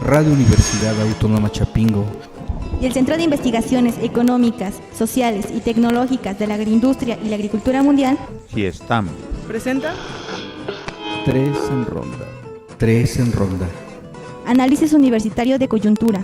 Radio Universidad Autónoma Chapingo y el Centro de Investigaciones Económicas, Sociales y Tecnológicas de la Agroindustria y la Agricultura Mundial, CIESTAM, presenta Tres en Ronda. Tres en Ronda. Análisis Universitario de Coyuntura.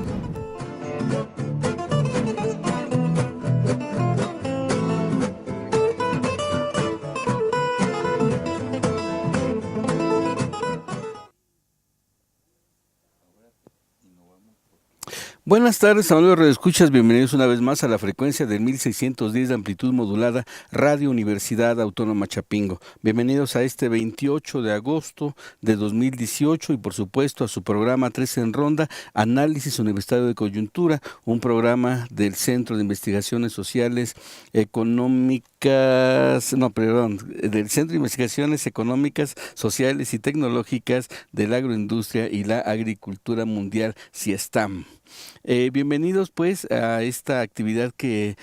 Buenas tardes, amigos radioescuchas, bienvenidos una vez más a la frecuencia del 1610 de amplitud modulada Radio Universidad Autónoma Chapingo. Bienvenidos a este 28 de agosto de 2018 y por supuesto a su programa Tres en Ronda, Análisis Universitario de Coyuntura, un programa del Centro de Investigaciones Sociales Económicas, del Centro de Investigaciones Económicas, Sociales y Tecnológicas de la Agroindustria y la Agricultura Mundial, CIESTAM. Bienvenidos pues a esta actividad que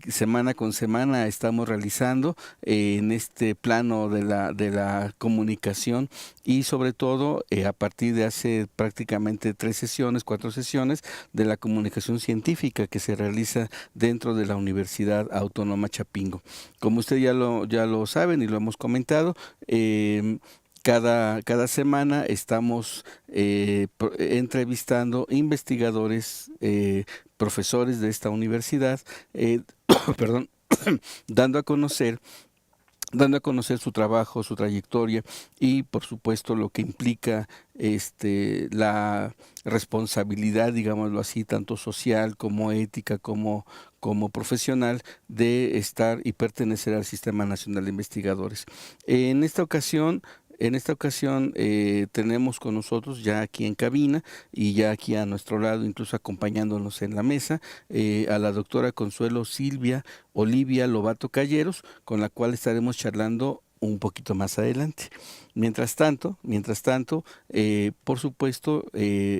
semana con semana estamos realizando en este plano de la comunicación y sobre todo a partir de hace prácticamente 4 sesiones de la comunicación científica que se realiza dentro de la Universidad Autónoma Chapingo. Como ustedes ya lo saben y lo hemos comentado, Cada semana estamos entrevistando investigadores, profesores de esta universidad, dando a conocer su trabajo, su trayectoria y por supuesto lo que implica la responsabilidad, digámoslo así, tanto social como ética como profesional de estar y pertenecer al Sistema Nacional de Investigadores. En esta ocasión tenemos con nosotros ya aquí en cabina y ya aquí a nuestro lado, incluso acompañándonos en la mesa, a la doctora Consuelo Silvia Olivia Lobato Calleros, con la cual estaremos charlando un poquito más adelante. Mientras tanto, por supuesto,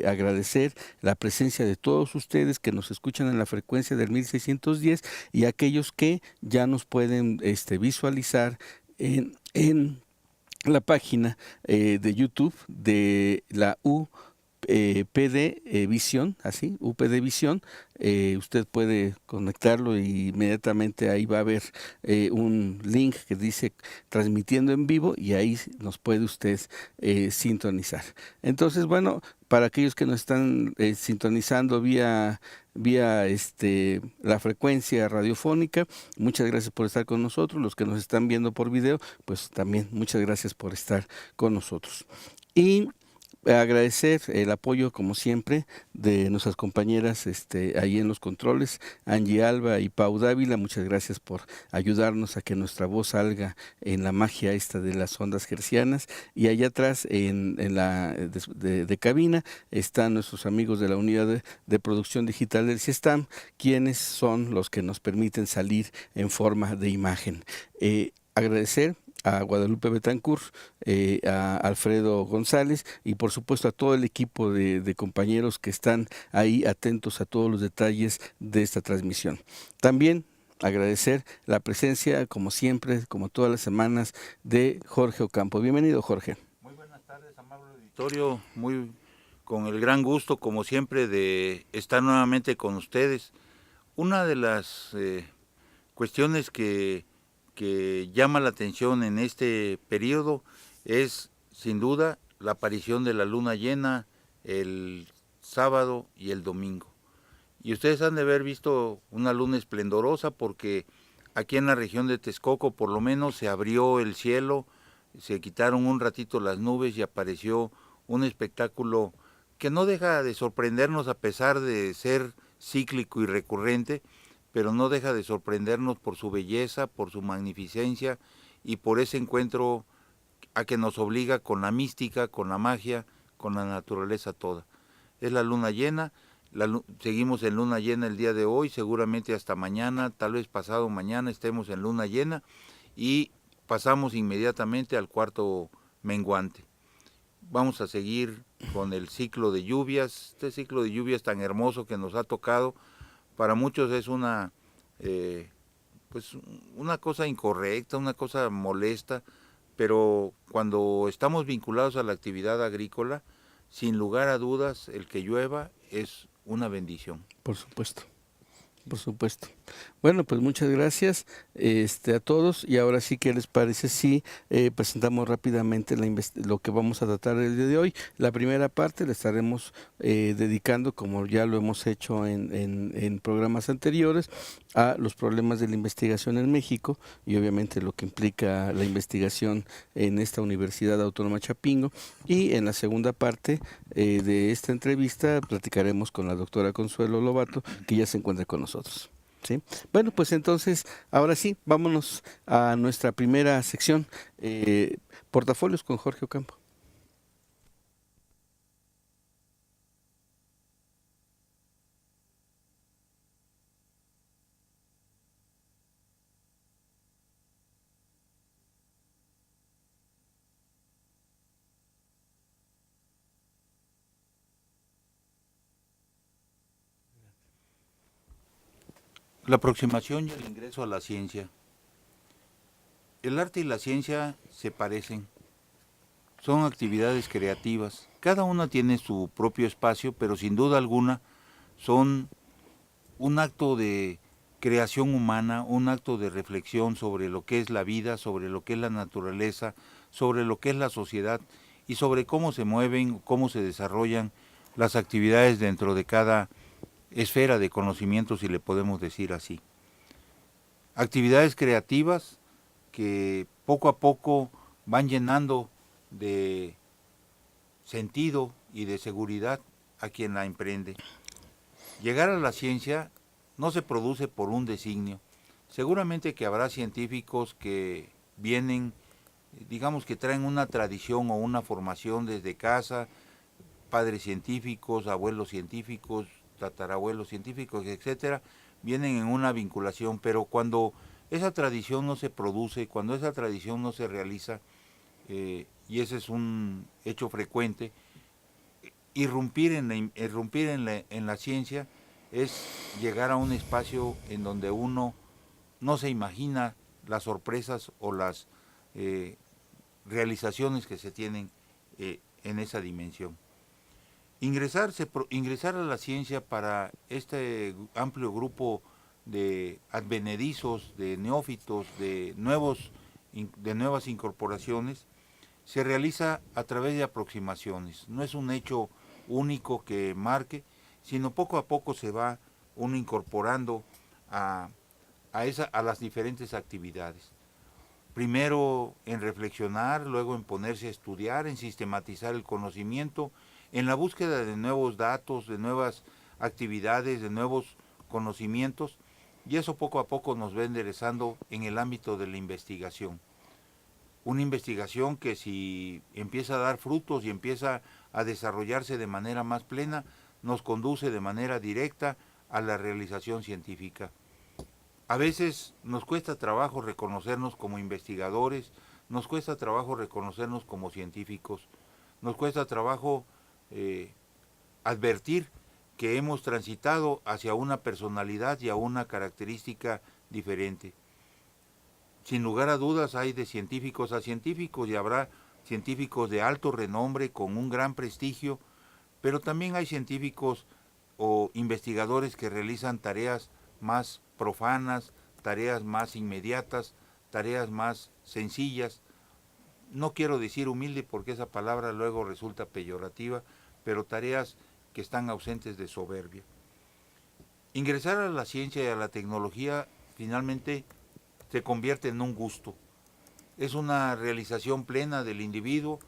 agradecer la presencia de todos ustedes que nos escuchan en la frecuencia del 1610 y aquellos que ya nos pueden visualizar en la página de YouTube de la UPD Visión, así, UPD Visión. Usted puede conectarlo y inmediatamente ahí va a haber un link que dice transmitiendo en vivo y ahí nos puede usted sintonizar. Entonces, bueno, para aquellos que nos están sintonizando vía la frecuencia radiofónica, muchas gracias por estar con nosotros. Los que nos están viendo por video, pues también muchas gracias por estar con nosotros. Y agradecer el apoyo, como siempre, de nuestras compañeras ahí en los controles, Angie Alba y Pau Dávila. Muchas gracias por ayudarnos a que nuestra voz salga en la magia de las ondas hertzianas. Y allá atrás, en la de cabina, están nuestros amigos de la unidad de producción digital del CIESTAM, quienes son los que nos permiten salir en forma de imagen. Agradecer a Guadalupe Betancourt, a Alfredo González y por supuesto a todo el equipo de compañeros que están ahí atentos a todos los detalles de esta transmisión. También agradecer la presencia, como siempre, como todas las semanas, de Jorge Ocampo. Bienvenido, Jorge. Muy buenas tardes, amable auditorio, con el gran gusto, como siempre, de estar nuevamente con ustedes. Una de las cuestiones que llama la atención en este periodo es, sin duda, la aparición de la luna llena el sábado y el domingo. Y ustedes han de haber visto una luna esplendorosa porque aquí en la región de Texcoco por lo menos se abrió el cielo, se quitaron un ratito las nubes y apareció un espectáculo que no deja de sorprendernos a pesar de ser cíclico y recurrente, pero no deja de sorprendernos por su belleza, por su magnificencia y por ese encuentro a que nos obliga con la mística, con la magia, con la naturaleza toda. Es la luna llena, seguimos en luna llena el día de hoy, seguramente hasta mañana, tal vez pasado mañana estemos en luna llena y pasamos inmediatamente al cuarto menguante. Vamos a seguir con el ciclo de lluvias, este ciclo de lluvias tan hermoso que nos ha tocado. Para muchos es una cosa incorrecta, una cosa molesta, pero cuando estamos vinculados a la actividad agrícola, sin lugar a dudas, el que llueva es una bendición. Por supuesto. Por supuesto. Bueno, pues muchas gracias a todos, y ahora sí, ¿qué les parece si presentamos rápidamente lo que vamos a tratar el día de hoy? La primera parte la estaremos dedicando, como ya lo hemos hecho en programas anteriores, a los problemas de la investigación en México y obviamente lo que implica la investigación en esta Universidad Autónoma Chapingo, y en la segunda parte de esta entrevista platicaremos con la doctora Consuelo Lobato, que ya se encuentra con nosotros. ¿Sí? Bueno, pues entonces, ahora sí, vámonos a nuestra primera sección, Portafolios con Jorge Ocampo. La aproximación y el ingreso a la ciencia. El arte y la ciencia se parecen. Son actividades creativas. Cada una tiene su propio espacio, pero sin duda alguna son un acto de creación humana, un acto de reflexión sobre lo que es la vida, sobre lo que es la naturaleza, sobre lo que es la sociedad y sobre cómo se mueven, cómo se desarrollan las actividades dentro de cada esfera de conocimiento, si le podemos decir así. Actividades creativas que poco a poco van llenando de sentido y de seguridad a quien la emprende. Llegar a la ciencia no se produce por un designio. Seguramente que habrá científicos que vienen, digamos que traen una tradición o una formación desde casa, padres científicos, abuelos científicos, tatarabuelos científicos, etcétera, vienen en una vinculación, pero cuando esa tradición no se produce, cuando esa tradición no se realiza, y ese es un hecho frecuente, irrumpir en la ciencia es llegar a un espacio en donde uno no se imagina las sorpresas o las realizaciones que se tienen en esa dimensión. Ingresar a la ciencia para este amplio grupo de advenedizos, de neófitos, de nuevas incorporaciones, se realiza a través de aproximaciones. No es un hecho único que marque, sino poco a poco se va uno incorporando a las diferentes actividades. Primero en reflexionar, luego en ponerse a estudiar, en sistematizar el conocimiento, en la búsqueda de nuevos datos, de nuevas actividades, de nuevos conocimientos, y eso poco a poco nos va enderezando en el ámbito de la investigación. Una investigación que si empieza a dar frutos y empieza a desarrollarse de manera más plena, nos conduce de manera directa a la realización científica. A veces nos cuesta trabajo reconocernos como investigadores, nos cuesta trabajo reconocernos como científicos, nos cuesta trabajo advertir que hemos transitado hacia una personalidad y a una característica diferente. Sin lugar a dudas hay de científicos a científicos y habrá científicos de alto renombre con un gran prestigio, pero también hay científicos o investigadores que realizan tareas más profanas, tareas más inmediatas, tareas más sencillas. No quiero decir humilde porque esa palabra luego resulta peyorativa, pero tareas que están ausentes de soberbia. Ingresar a la ciencia y a la tecnología finalmente se convierte en un gusto. Es una realización plena del individuo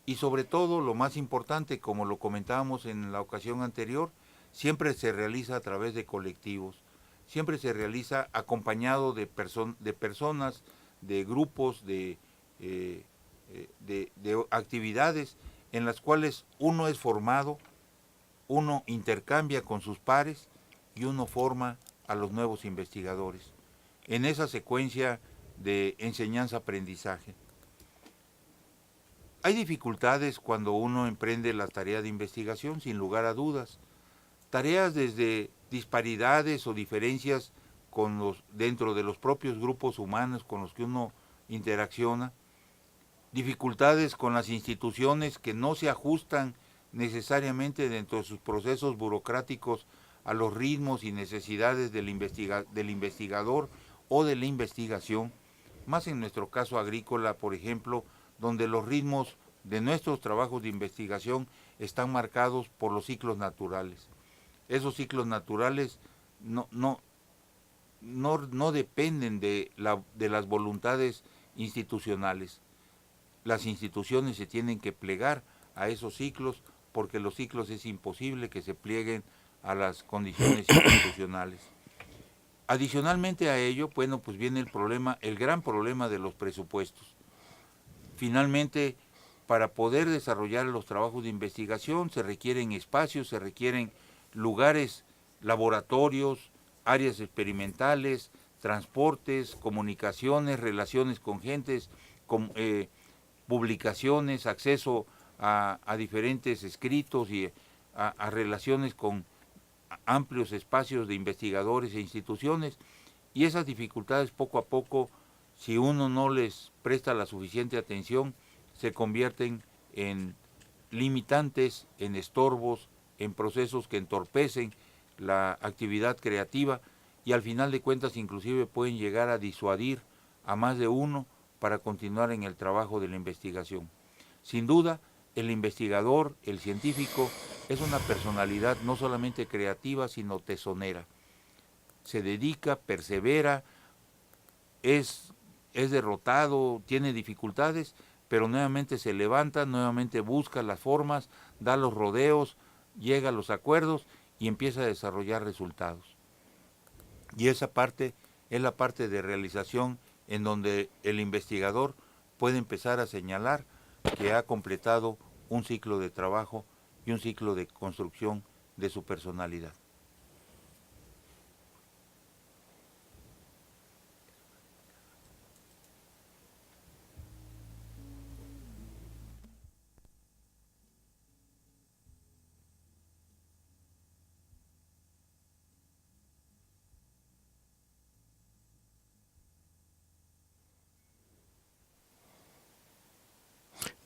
y sobre todo lo más importante, como lo comentábamos en la ocasión anterior, siempre se realiza a través de colectivos, siempre se realiza acompañado de personas, de grupos, de actividades en las cuales uno es formado, uno intercambia con sus pares y uno forma a los nuevos investigadores en esa secuencia de enseñanza-aprendizaje. Hay dificultades cuando uno emprende la tarea de investigación, sin lugar a dudas. Tareas desde disparidades o diferencias dentro de los propios grupos humanos con los que uno interacciona, dificultades con las instituciones que no se ajustan necesariamente dentro de sus procesos burocráticos a los ritmos y necesidades del investigador o de la investigación, más en nuestro caso agrícola, por ejemplo, donde los ritmos de nuestros trabajos de investigación están marcados por los ciclos naturales. Esos ciclos naturales no dependen de las voluntades institucionales. Las instituciones se tienen que plegar a esos ciclos porque los ciclos es imposible que se plieguen a las condiciones institucionales. Adicionalmente a ello, bueno, pues viene el gran problema de los presupuestos. Finalmente, para poder desarrollar los trabajos de investigación se requieren espacios, se requieren lugares, laboratorios, áreas experimentales, transportes, comunicaciones, relaciones con gentes, publicaciones, acceso a diferentes escritos y a relaciones con amplios espacios de investigadores e instituciones, y esas dificultades poco a poco, si uno no les presta la suficiente atención, se convierten en limitantes, en estorbos, en procesos que entorpecen la actividad creativa y al final de cuentas inclusive pueden llegar a disuadir a más de uno para continuar en el trabajo de la investigación. Sin duda, el investigador, el científico, es una personalidad no solamente creativa, sino tesonera. Se dedica, persevera, es derrotado, tiene dificultades, pero nuevamente se levanta, nuevamente busca las formas, da los rodeos, llega a los acuerdos y empieza a desarrollar resultados. Y esa parte es la parte de realización en donde el investigador puede empezar a señalar que ha completado un ciclo de trabajo y un ciclo de construcción de su personalidad.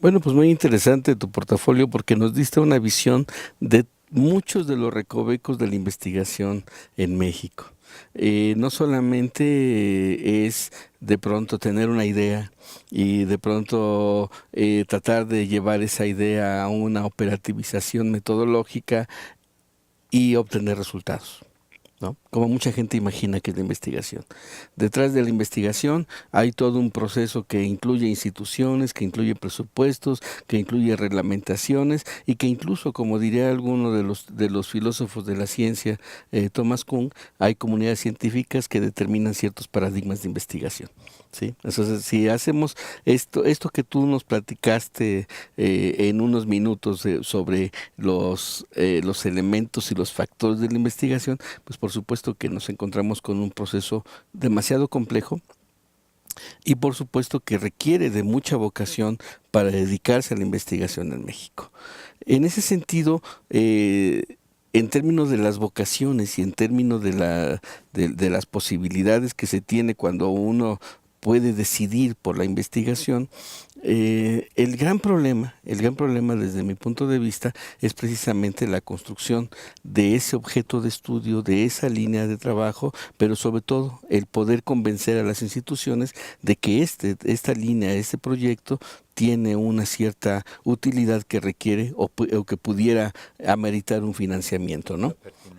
Bueno, pues muy interesante tu portafolio porque nos diste una visión de muchos de los recovecos de la investigación en México. No solamente es de pronto tener una idea y de pronto tratar de llevar esa idea a una operativización metodológica y obtener resultados, ¿no? Como mucha gente imagina que es la investigación. Detrás de la investigación hay todo un proceso que incluye instituciones, que incluye presupuestos, que incluye reglamentaciones y que incluso, como diría alguno de los filósofos de la ciencia, Thomas Kuhn, hay comunidades científicas que determinan ciertos paradigmas de investigación. ¿Sí? Entonces, si hacemos esto que tú nos platicaste en unos minutos sobre los elementos y los factores de la investigación, pues por supuesto que nos encontramos con un proceso demasiado complejo y por supuesto que requiere de mucha vocación para dedicarse a la investigación en México. En ese sentido, en términos de las vocaciones y en términos de las posibilidades que se tiene cuando uno puede decidir por la investigación, el gran problema desde mi punto de vista es precisamente la construcción de ese objeto de estudio, de esa línea de trabajo, pero sobre todo el poder convencer a las instituciones de que esta línea, este proyecto tiene una cierta utilidad que requiere o que pudiera ameritar un financiamiento, ¿no?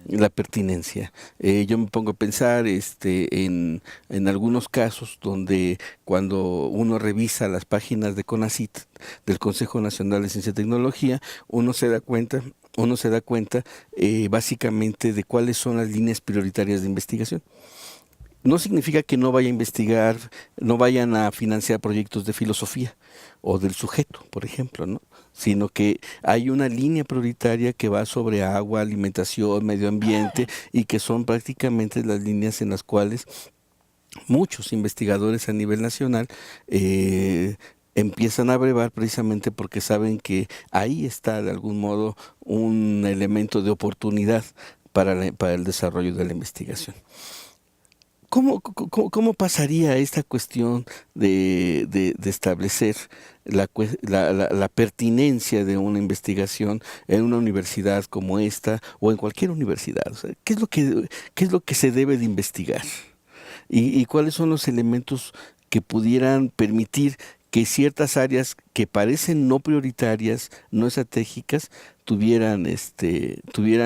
La pertinencia. Yo me pongo a pensar en algunos casos donde cuando uno revisa las páginas de CONACYT, del Consejo Nacional de Ciencia y Tecnología, uno se da cuenta básicamente de cuáles son las líneas prioritarias de investigación. No significa que no vaya a investigar, no vayan a financiar proyectos de filosofía o del sujeto, por ejemplo, ¿no? Sino que hay una línea prioritaria que va sobre agua, alimentación, medio ambiente y que son prácticamente las líneas en las cuales muchos investigadores a nivel nacional empiezan a brevar precisamente porque saben que ahí está de algún modo un elemento de oportunidad para el desarrollo de la investigación. ¿Cómo pasaría esta cuestión de establecer la pertinencia de una investigación en una universidad como esta o en cualquier universidad? O sea, qué es lo que se debe de investigar? Y cuáles son los elementos que pudieran permitir que ciertas áreas que parecen no prioritarias, no estratégicas, tuvieran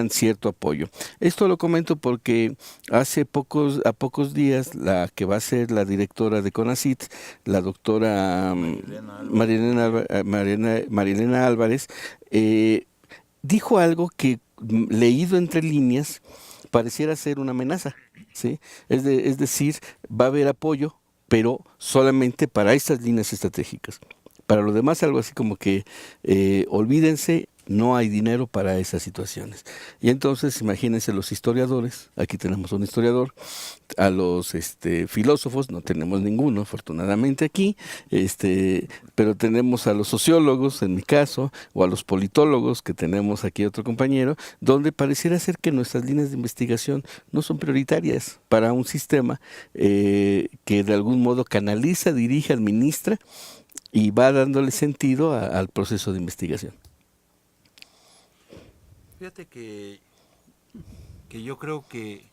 cierto apoyo. Esto lo comento porque a pocos días, la que va a ser la directora de CONACYT, la doctora Marilena Álvarez, dijo algo que, leído entre líneas, pareciera ser una amenaza, ¿sí? Es decir, va a haber apoyo, pero solamente para estas líneas estratégicas. Para lo demás, algo así como que olvídense, no hay dinero para esas situaciones. Y entonces, imagínense los historiadores, aquí tenemos un historiador, a los filósofos, no tenemos ninguno, afortunadamente aquí, pero tenemos a los sociólogos, en mi caso, o a los politólogos, que tenemos aquí otro compañero, donde pareciera ser que nuestras líneas de investigación no son prioritarias para un sistema que de algún modo canaliza, dirige, administra y va dándole sentido al proceso de investigación. Fíjate que yo creo que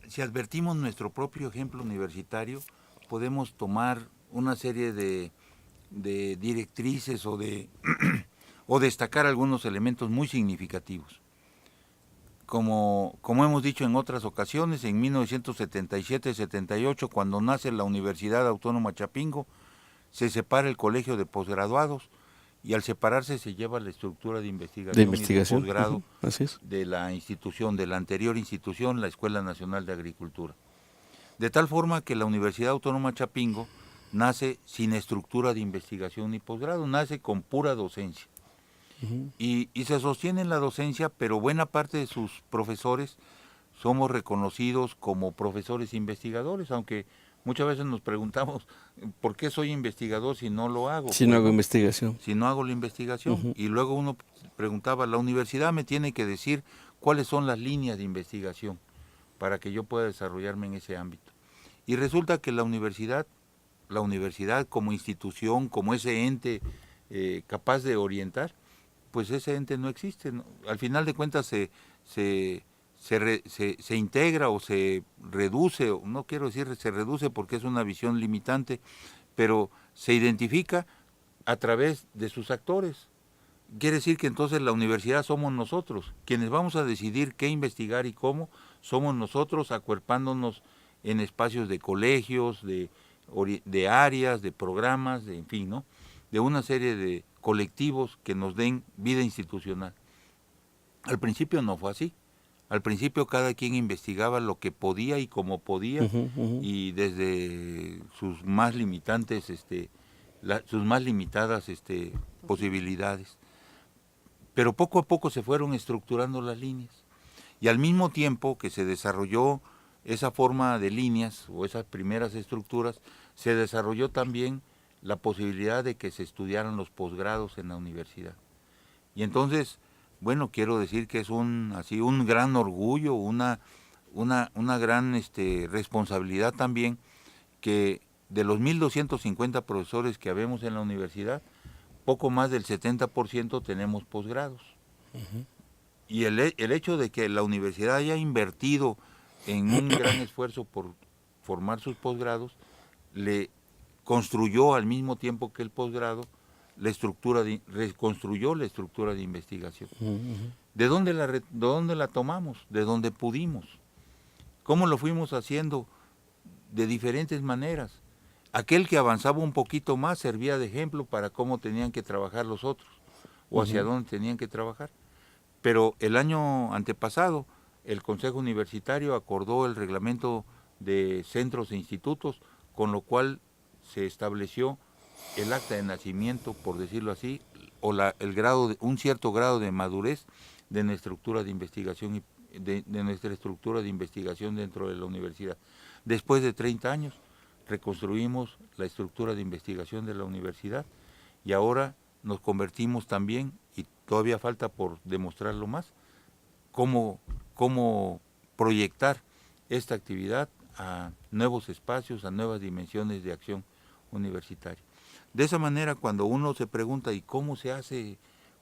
si advertimos nuestro propio ejemplo universitario, podemos tomar una serie de directrices o o destacar algunos elementos muy significativos. Como hemos dicho en otras ocasiones, en 1977-78, cuando nace la Universidad Autónoma Chapingo, se separa el colegio de posgraduados, y al separarse se lleva la estructura de investigación y de posgrado de la institución, de la anterior institución, la Escuela Nacional de Agricultura. De tal forma que la Universidad Autónoma Chapingo nace sin estructura de investigación ni posgrado, nace con pura docencia. Y se sostiene en la docencia, pero buena parte de sus profesores somos reconocidos como profesores investigadores, aunque muchas veces nos preguntamos, ¿por qué soy investigador si no lo hago? Si no hago investigación. Si no hago la investigación. Y luego uno preguntaba, la universidad me tiene que decir cuáles son las líneas de investigación para que yo pueda desarrollarme en ese ámbito. Y resulta que la universidad como institución, como ese ente capaz de orientar, pues ese ente no existe, ¿no? Al final de cuentas se integra o se reduce, o no quiero decir se reduce porque es una visión limitante, pero se identifica a través de sus actores. Quiere decir que entonces la universidad somos nosotros, quienes vamos a decidir qué investigar y cómo, somos nosotros acuerpándonos en espacios de colegios, de áreas, de programas, en fin, ¿no? De una serie de colectivos que nos den vida institucional. Al principio no fue así. Al principio cada quien investigaba lo que podía y como podía, y desde sus más limitantes, sus más limitadas posibilidades. Pero poco a poco se fueron estructurando las líneas. Y al mismo tiempo que se desarrolló esa forma de líneas o esas primeras estructuras, se desarrolló también la posibilidad de que se estudiaran los posgrados en la universidad. Y entonces, bueno, quiero decir que es un gran orgullo, una gran responsabilidad también, que de los 1.250 profesores que habemos en la universidad, poco más del 70% tenemos posgrados. Y el hecho de que la universidad haya invertido en un gran esfuerzo por formar sus posgrados, construyó al mismo tiempo que el posgrado reconstruyó la estructura de investigación. ¿De dónde la tomamos? De donde pudimos. ¿Cómo lo fuimos haciendo? De diferentes maneras. Aquel que avanzaba un poquito más servía de ejemplo para cómo tenían que trabajar los otros, o hacia dónde tenían que trabajar. Pero el año antepasado, el Consejo Universitario acordó el reglamento de centros e institutos, con lo cual se estableció el acta de nacimiento, por decirlo así, o un cierto grado de madurez de nuestra estructura de investigación de nuestra estructura de investigación dentro de la universidad. Después de 30 años reconstruimos la estructura de investigación de la universidad, y ahora nos convertimos también, y todavía falta por demostrarlo más, cómo proyectar esta actividad a nuevos espacios, a nuevas dimensiones de acción universitaria. De esa manera, cuando uno se pregunta, ¿y cómo se hace?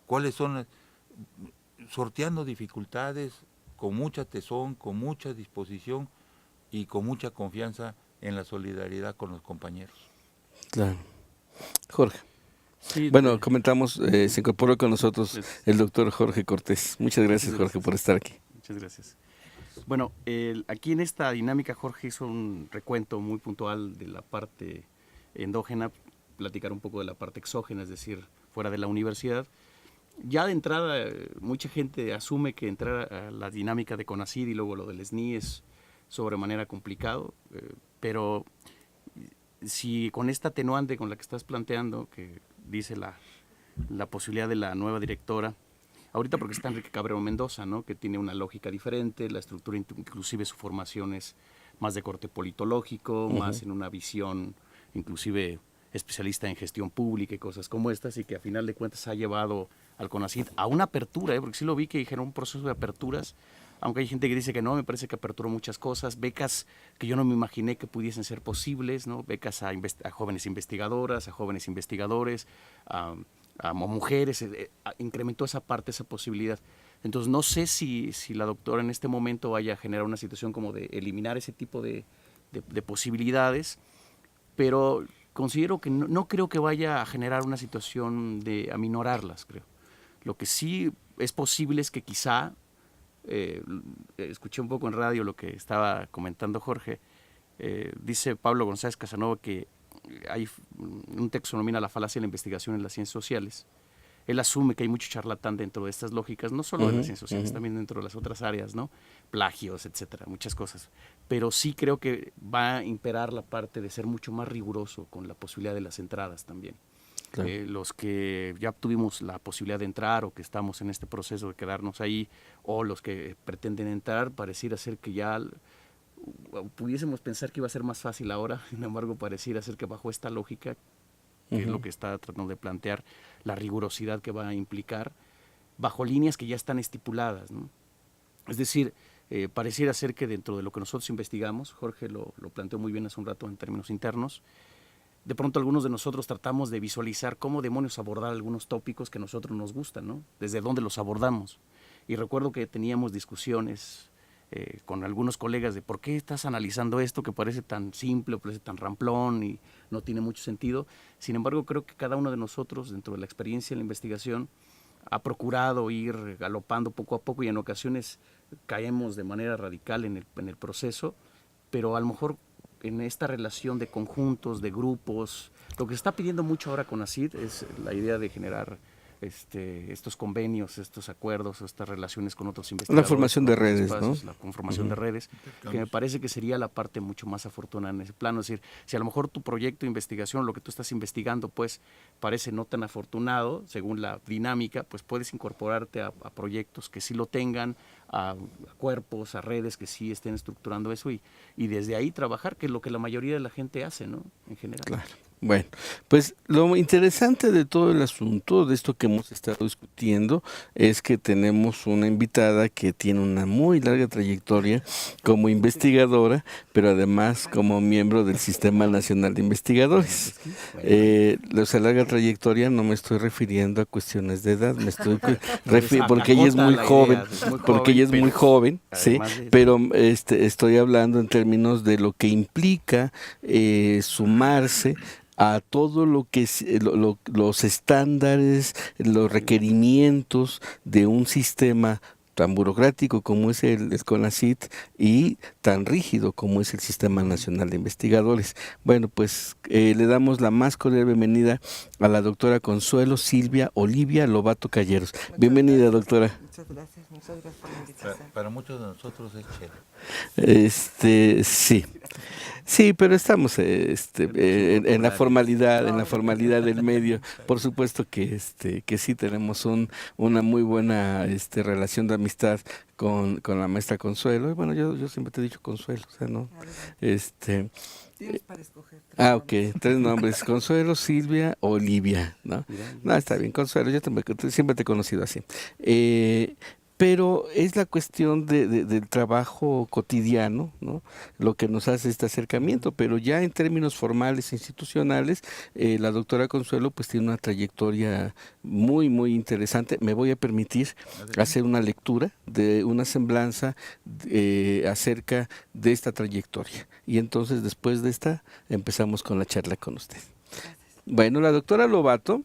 ¿Cuáles son las? Sorteando dificultades con mucha tesón, con mucha disposición y con mucha confianza en la solidaridad con los compañeros. Claro. Jorge. Sí, Bueno, comentamos, se incorporó con nosotros el doctor Jorge Cortés. Muchas gracias, Jorge, por estar aquí. Muchas gracias. Bueno, aquí en esta dinámica Jorge hizo un recuento muy puntual de la parte endógena, platicar un poco de la parte exógena, es decir, fuera de la universidad. Ya de entrada, mucha gente asume que entrar a la dinámica de CONACYT y luego lo del SNI es sobremanera complicado, pero si con esta atenuante con la que estás planteando, que dice la posibilidad de la nueva directora, ahorita porque está Enrique Cabrero Mendoza, ¿no?, que tiene una lógica diferente, la estructura, inclusive su formación es más de corte politológico, más en una visión inclusive especialista en gestión pública y cosas como estas, y que a final de cuentas ha llevado al CONACYT a una apertura, porque sí lo vi que dijeron un proceso de aperturas, aunque hay gente que dice que no, me parece que aperturó muchas cosas, becas que yo no me imaginé que pudiesen ser posibles, ¿no?, becas a jóvenes investigadoras, a jóvenes investigadores, a mujeres, incrementó esa parte, esa posibilidad. Entonces no sé si la doctora en este momento vaya a generar una situación como de eliminar ese tipo de posibilidades, pero considero que no creo que vaya a generar una situación de aminorarlas, creo. Lo que sí es posible es que quizá, escuché un poco en radio lo que estaba comentando Jorge, dice Pablo González Casanova que hay un texto denomina la falacia de la investigación en las ciencias sociales. Él asume que hay mucho charlatán dentro de estas lógicas, no solo de las ciencias sociales, también dentro de las otras áreas, ¿no? Plagios, etcétera, muchas cosas. Pero sí creo que va a imperar la parte de ser mucho más riguroso con la posibilidad de las entradas también. Claro. Los que ya tuvimos la posibilidad de entrar o que estamos en este proceso de quedarnos ahí, o los que pretenden entrar, pareciera ser que ya pudiésemos pensar que iba a ser más fácil ahora, sin embargo pareciera ser que bajo esta lógica, que es lo que está tratando de plantear, la rigurosidad que va a implicar, bajo líneas que ya están estipuladas, ¿no? Es decir, pareciera ser que dentro de lo que nosotros investigamos, Jorge lo planteó muy bien hace un rato en términos internos, de pronto algunos de nosotros tratamos de visualizar cómo demonios abordar algunos tópicos que a nosotros nos gustan, ¿no? Desde dónde los abordamos. Y recuerdo que teníamos discusiones con algunos colegas de por qué estás analizando esto que parece tan simple, parece tan ramplón y no tiene mucho sentido. Sin embargo, creo que cada uno de nosotros, dentro de la experiencia en la investigación, ha procurado ir galopando poco a poco y en ocasiones caemos de manera radical en el proceso, pero a lo mejor en esta relación de conjuntos, de grupos, lo que se está pidiendo mucho ahora con CONACYT es la idea de generar estos convenios, estos acuerdos, estas relaciones con otros investigadores. La formación de redes, espacios, ¿no? La conformación de redes, que me parece que sería la parte mucho más afortunada en ese plano. Es decir, si a lo mejor tu proyecto de investigación, lo que tú estás investigando, pues parece no tan afortunado, según la dinámica, pues puedes incorporarte a proyectos que sí lo tengan, a cuerpos, a redes que sí estén estructurando eso y desde ahí trabajar, que es lo que la mayoría de la gente hace, ¿no? En general. Claro. Bueno, pues lo interesante de todo el asunto, de esto que hemos estado discutiendo, es que tenemos una invitada que tiene una muy larga trayectoria como investigadora, pero además como miembro del Sistema Nacional de Investigadores. Larga trayectoria no me estoy refiriendo a cuestiones de edad, me estoy refiriendo porque ella es muy joven, sí, pero estoy hablando en términos de lo que implica sumarse a todo lo que los estándares, los requerimientos de un sistema tan burocrático como es el CONACYT y tan rígido como es el Sistema Nacional de Investigadores. Bueno, pues le damos la más cordial bienvenida a la doctora Consuelo Silvia Olivia Lobato Calleros. Bienvenida, doctora. Muchas gracias por la invitación. Para muchos de nosotros es chévere. Sí, pero estamos en la formalidad del medio. Por supuesto que sí tenemos una muy buena relación de amistad con la maestra Consuelo. Y bueno, yo siempre te he dicho Consuelo, o sea, ¿no? Tienes para escoger. Ok, 3 nombres, Consuelo, Silvia, Olivia, ¿no? No, está bien, Consuelo, yo siempre te he conocido así. pero es la cuestión del trabajo cotidiano, ¿no? Lo que nos hace este acercamiento, pero ya en términos formales e institucionales, la doctora Consuelo pues tiene una trayectoria muy, muy interesante. Me voy a permitir hacer una lectura de una semblanza acerca de esta trayectoria. Y entonces después de esta empezamos con la charla con usted. Bueno, la doctora Lobato,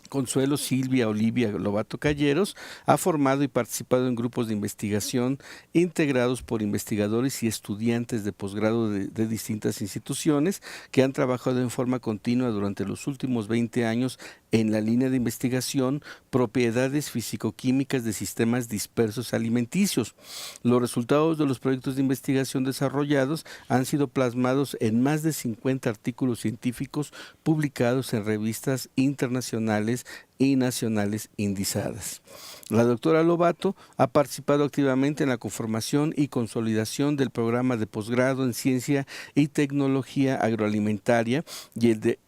Consuelo Silvia Olivia Lobato Calleros, ha formado y participado en grupos de investigación integrados por investigadores y estudiantes de posgrado de distintas instituciones que han trabajado en forma continua durante los últimos 20 años en la línea de investigación propiedades fisicoquímicas de sistemas dispersos alimenticios. Los resultados de los proyectos de investigación desarrollados han sido plasmados en más de 50 artículos científicos publicados en revistas internacionales y nacionales indizadas. La doctora Lobato ha participado activamente en la conformación y consolidación del programa de posgrado en Ciencia y Tecnología Agroalimentaria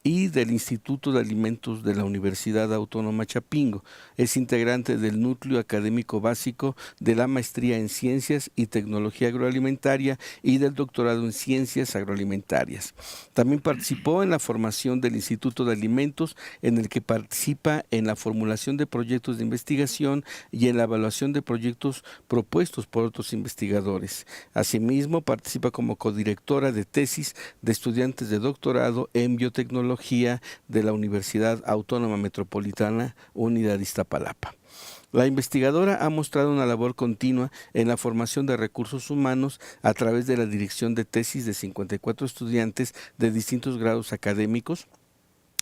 y del Instituto de Alimentos de la Universidad Autónoma Chapingo. Es integrante del núcleo académico básico de la maestría en Ciencias y Tecnología Agroalimentaria y del doctorado en Ciencias Agroalimentarias. También participó en la formación del Instituto de Alimentos, en el que participa en la formulación de proyectos de investigación y en la evaluación de proyectos propuestos por otros investigadores. Asimismo, participa como codirectora de tesis de estudiantes de doctorado en biotecnología de la Universidad Autónoma Metropolitana, Unidad Iztapalapa. La investigadora ha mostrado una labor continua en la formación de recursos humanos a través de la dirección de tesis de 54 estudiantes de distintos grados académicos,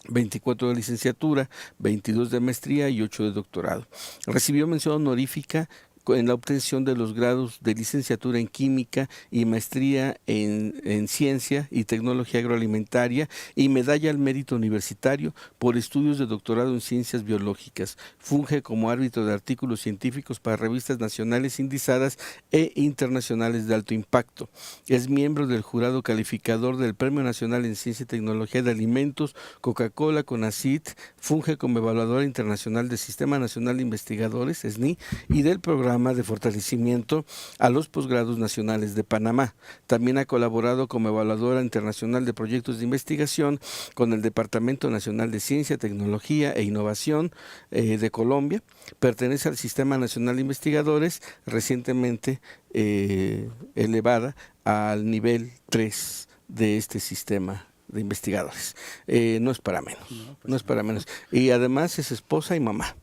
24 de licenciatura, 22 de maestría y 8 de doctorado. Recibió mención honorífica en la obtención de los grados de licenciatura en Química y maestría en Ciencia y Tecnología Agroalimentaria y medalla al mérito universitario por estudios de doctorado en Ciencias Biológicas. Funge como árbitro de artículos científicos para revistas nacionales indizadas e internacionales de alto impacto. Es miembro del jurado calificador del Premio Nacional en Ciencia y Tecnología de Alimentos, Coca-Cola, CONACYT. Funge como evaluadora internacional del Sistema Nacional de Investigadores, SNI, y del programa de fortalecimiento a los posgrados nacionales de Panamá. También ha colaborado como evaluadora internacional de proyectos de investigación con el Departamento Nacional de Ciencia, Tecnología e Innovación de Colombia. Pertenece al Sistema Nacional de Investigadores, recientemente elevada al nivel 3 de este sistema de investigadores. No es para menos, no es para menos. Y además es esposa y mamá.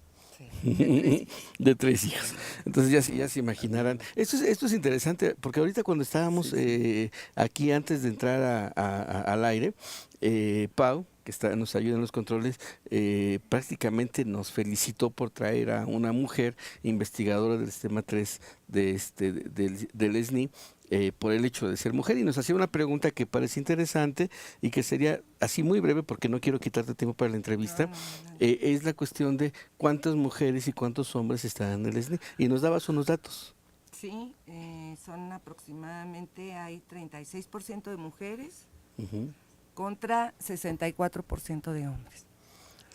De 3 hijos. Entonces ya se imaginarán. Esto es interesante porque ahorita cuando estábamos aquí antes de entrar al aire, Pau, que nos ayuda en los controles, prácticamente nos felicitó por traer a una mujer investigadora del sistema 3 del SNI, por el hecho de ser mujer, y nos hacía una pregunta que parece interesante y que sería así muy breve porque no quiero quitarte tiempo para la entrevista. No. Es la cuestión de cuántas mujeres y cuántos hombres están en el SNI, y nos dabas unos datos. Sí, son aproximadamente, hay 36% de mujeres contra 64% de hombres.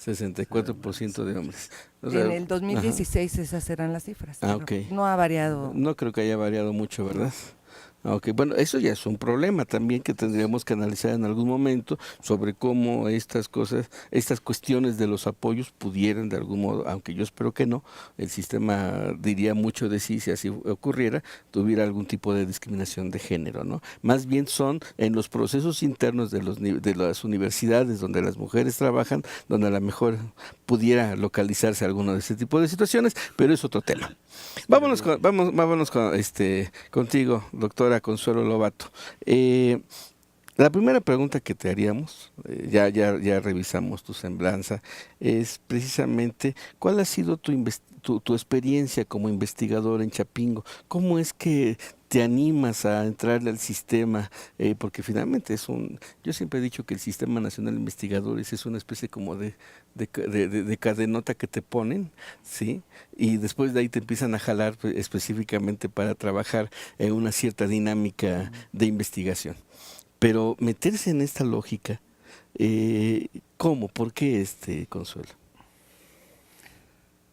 64% de hombres. O sea, en el 2016 esas serán las cifras. Ok. No ha variado. No creo que haya variado mucho, ¿verdad? Ok, bueno, eso ya es un problema también que tendríamos que analizar en algún momento sobre cómo estas cosas, estas cuestiones de los apoyos pudieran de algún modo, aunque yo espero que no, el sistema diría mucho de sí si así ocurriera, tuviera algún tipo de discriminación de género, ¿no? Más bien son en los procesos internos de las universidades donde las mujeres trabajan, donde a lo mejor pudiera localizarse alguno de ese tipo de situaciones, pero es otro tema. Vámonos contigo, doctora Consuelo Lobato. La primera pregunta que te haríamos, ya revisamos tu semblanza, es precisamente ¿cuál ha sido tu experiencia como investigador en Chapingo? ¿Cómo es que te animas a entrarle al sistema? Porque finalmente yo siempre he dicho que el Sistema Nacional de Investigadores es una especie como de cadenota que te ponen, ¿sí? Y después de ahí te empiezan a jalar específicamente para trabajar en una cierta dinámica de investigación. Pero meterse en esta lógica, ¿cómo? ¿Por qué Consuelo?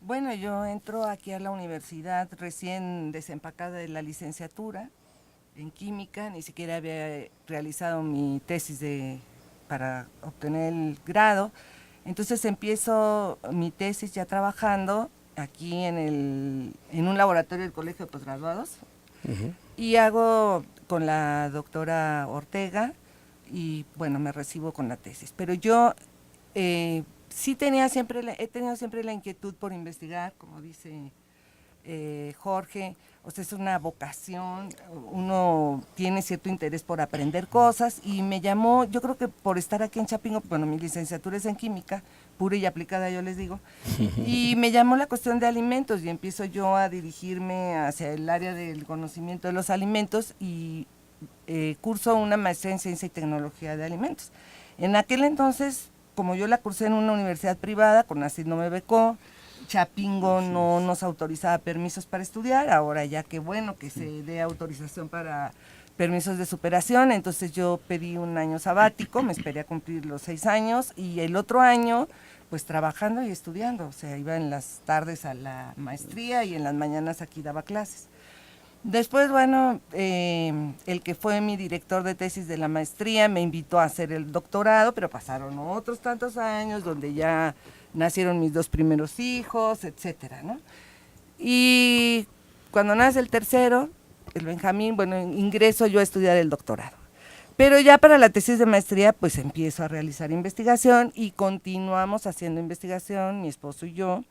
Bueno, yo entro aquí a la universidad recién desempacada de la licenciatura en química, ni siquiera había realizado mi tesis para obtener el grado. Entonces empiezo mi tesis ya trabajando aquí en un laboratorio del Colegio de Posgraduados y hago con la doctora Ortega y bueno, me recibo con la tesis. Pero yo sí he tenido siempre la inquietud por investigar, como dice Jorge, o sea, es una vocación, uno tiene cierto interés por aprender cosas y me llamó, yo creo que por estar aquí en Chapingo, bueno, mi licenciatura es en química, pura y aplicada yo les digo, y me llamó la cuestión de alimentos y empiezo yo a dirigirme hacia el área del conocimiento de los alimentos y curso una maestría en ciencia y tecnología de alimentos. En aquel entonces, como yo la cursé en una universidad privada, CONACYT no me becó, Chapingo no nos autorizaba permisos para estudiar, ahora ya que bueno que se dé autorización para permisos de superación, entonces yo pedí un año sabático, me esperé a cumplir los 6 años y el otro año pues trabajando y estudiando, o sea, iba en las tardes a la maestría y en las mañanas aquí daba clases. Después, bueno, el que fue mi director de tesis de la maestría me invitó a hacer el doctorado, pero pasaron otros tantos años donde ya nacieron mis 2 primeros hijos, etcétera, ¿no? Y cuando nace el tercero, el Benjamín, bueno, ingreso yo a estudiar el doctorado. Pero ya para la tesis de maestría, pues empiezo a realizar investigación y continuamos haciendo investigación, mi esposo y yo.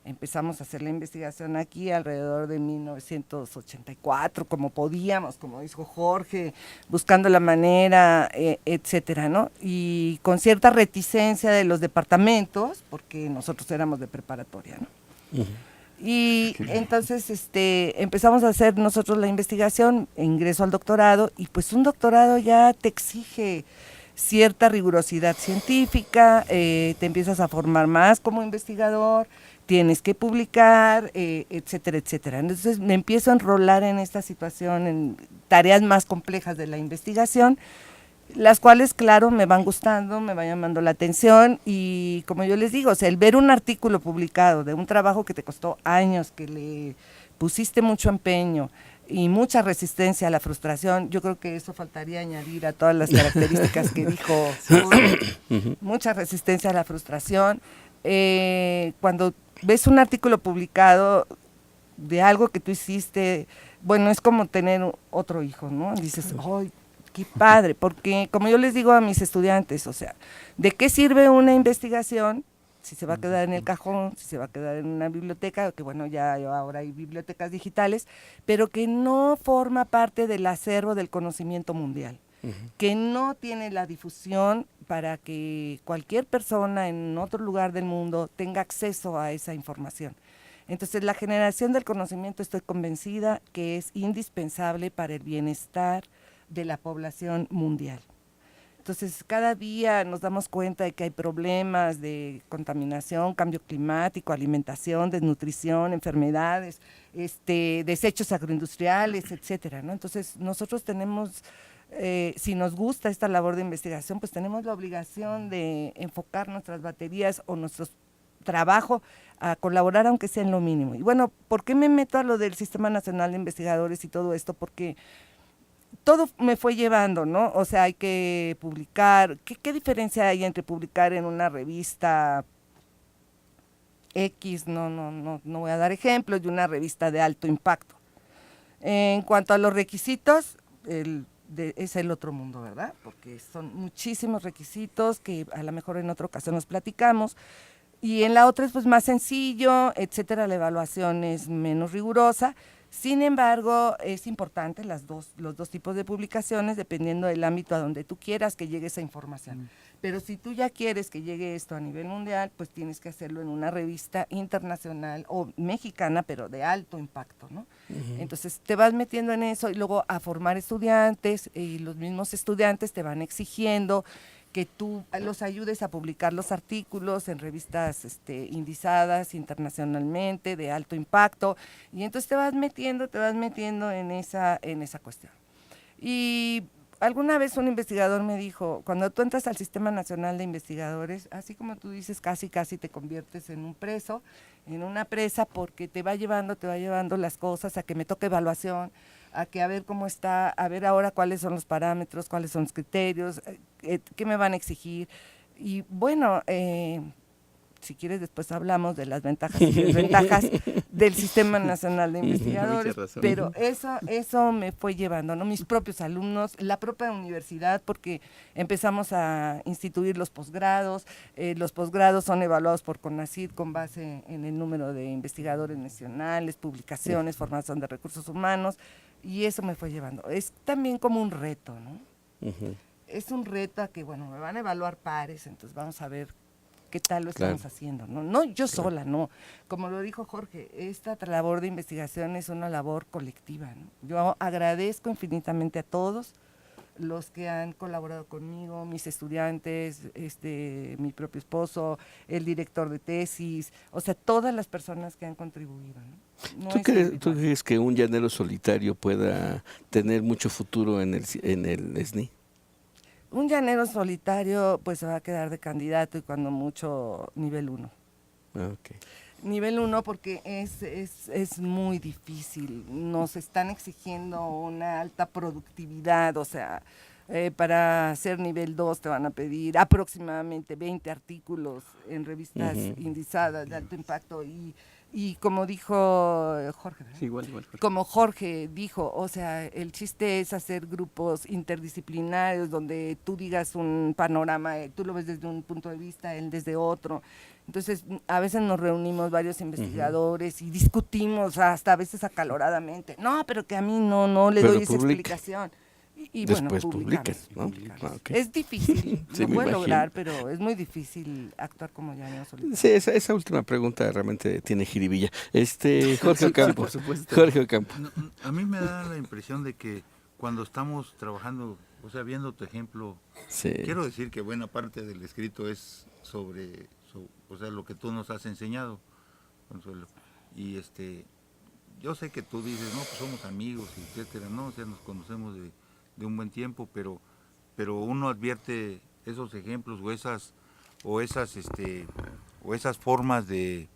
Empezamos a hacer la investigación aquí alrededor de 1984, como podíamos, como dijo Jorge, buscando la manera, etcétera, ¿no? Y con cierta reticencia de los departamentos, porque nosotros éramos de preparatoria, ¿no? Y entonces empezamos a hacer nosotros la investigación, ingreso al doctorado, y pues un doctorado ya te exige cierta rigurosidad científica, te empiezas a formar más como investigador, tienes que publicar, etcétera, etcétera. Entonces me empiezo a enrolar en esta situación, en tareas más complejas de la investigación, las cuales, claro, me van gustando, me va llamando la atención y como yo les digo, o sea, el ver un artículo publicado de un trabajo que te costó años, que le pusiste mucho empeño y mucha resistencia a la frustración, yo creo que eso faltaría añadir a todas las características que dijo Saúl, mucha resistencia a la frustración. Cuando ves un artículo publicado de algo que tú hiciste, bueno, es como tener otro hijo, ¿no? Dices, ¡ay, qué padre! Porque, como yo les digo a mis estudiantes, o sea, ¿de qué sirve una investigación si se va a quedar en el cajón, si se va a quedar en una biblioteca, que bueno, ya ahora hay bibliotecas digitales, pero que no forma parte del acervo del conocimiento mundial? Que no tiene la difusión para que cualquier persona en otro lugar del mundo tenga acceso a esa información. Entonces, la generación del conocimiento estoy convencida que es indispensable para el bienestar de la población mundial. Entonces, cada día nos damos cuenta de que hay problemas de contaminación, cambio climático, alimentación, desnutrición, enfermedades, desechos agroindustriales, etcétera, ¿no? Entonces, nosotros tenemos si nos gusta esta labor de investigación, pues tenemos la obligación de enfocar nuestras baterías o nuestro trabajo a colaborar, aunque sea en lo mínimo. Y bueno, ¿por qué me meto a lo del Sistema Nacional de Investigadores y todo esto? Porque todo me fue llevando, ¿no? O sea, hay que publicar. ¿Qué diferencia hay entre publicar en una revista X, no voy a dar ejemplos, de una revista de alto impacto? En cuanto a los requisitos, es el otro mundo, ¿verdad? Porque son muchísimos requisitos que a lo mejor en otra ocasión nos platicamos, y en la otra es pues más sencillo, etcétera, la evaluación es menos rigurosa. Sin embargo, es importante los dos tipos de publicaciones, dependiendo del ámbito a donde tú quieras que llegue esa información. Pero si tú ya quieres que llegue esto a nivel mundial, pues tienes que hacerlo en una revista internacional o mexicana, pero de alto impacto, ¿no? Entonces te vas metiendo en eso y luego a formar estudiantes, y los mismos estudiantes te van exigiendo que tú los ayudes a publicar los artículos en revistas indizadas internacionalmente, de alto impacto, y entonces te vas metiendo en esa cuestión. Y alguna vez un investigador me dijo, cuando tú entras al Sistema Nacional de Investigadores, así como tú dices, casi te conviertes en un preso, en una presa, porque te va llevando las cosas a que me toque evaluación, a que a ver cómo está, a ver ahora cuáles son los parámetros, cuáles son los criterios, qué me van a exigir. Y bueno, si quieres después hablamos de las ventajas y desventajas del Sistema Nacional de Investigadores, pero eso me fue llevando, ¿no? Mis propios alumnos, la propia universidad, porque empezamos a instituir los posgrados son evaluados por CONACYT con base en el número de investigadores nacionales, publicaciones, formación de recursos humanos, y eso me fue llevando. Es también como un reto, ¿no? Es un reto a que, bueno, me van a evaluar pares, entonces vamos a ver qué tal lo estamos haciendo, ¿no? No yo sola, no. Como lo dijo Jorge, esta labor de investigación es una labor colectiva, ¿no? Yo agradezco infinitamente a todos los que han colaborado conmigo, mis estudiantes, mi propio esposo, el director de tesis, o sea, todas las personas que han contribuido, ¿no? ¿Tú crees que un llanero solitario pueda tener mucho futuro en el SNI? Un llanero solitario pues se va a quedar de candidato y cuando mucho nivel 1. Okay. Nivel 1 porque es muy difícil, nos están exigiendo una alta productividad, o sea, para ser nivel 2 te van a pedir aproximadamente 20 artículos en revistas indizadas de alto impacto y como dijo Jorge, ¿verdad? Sí, igual, Jorge. Como Jorge dijo, o sea, el chiste es hacer grupos interdisciplinarios donde tú digas un panorama, tú lo ves desde un punto de vista, él desde otro. Entonces, a veces nos reunimos varios investigadores y discutimos hasta a veces acaloradamente. No, pero que a mí no le doy esa explicación. Y después bueno, publican, ¿no? Okay. Es difícil, Sí, lo me puede imagino. lograr, pero es muy difícil actuar como llanero solitario. Sí, esa última pregunta realmente tiene jiribilla. Jorge Ocampo. por supuesto. Jorge Ocampo. No, a mí me da la impresión de que cuando estamos trabajando, o sea, viendo tu ejemplo, Sí. quiero decir que buena parte del escrito es sobre o sea, lo que tú nos has enseñado, Consuelo. Y yo sé que tú dices, no, pues somos amigos, etcétera, no, o sea, nos conocemos de un buen tiempo, pero uno advierte esos ejemplos o esas formas de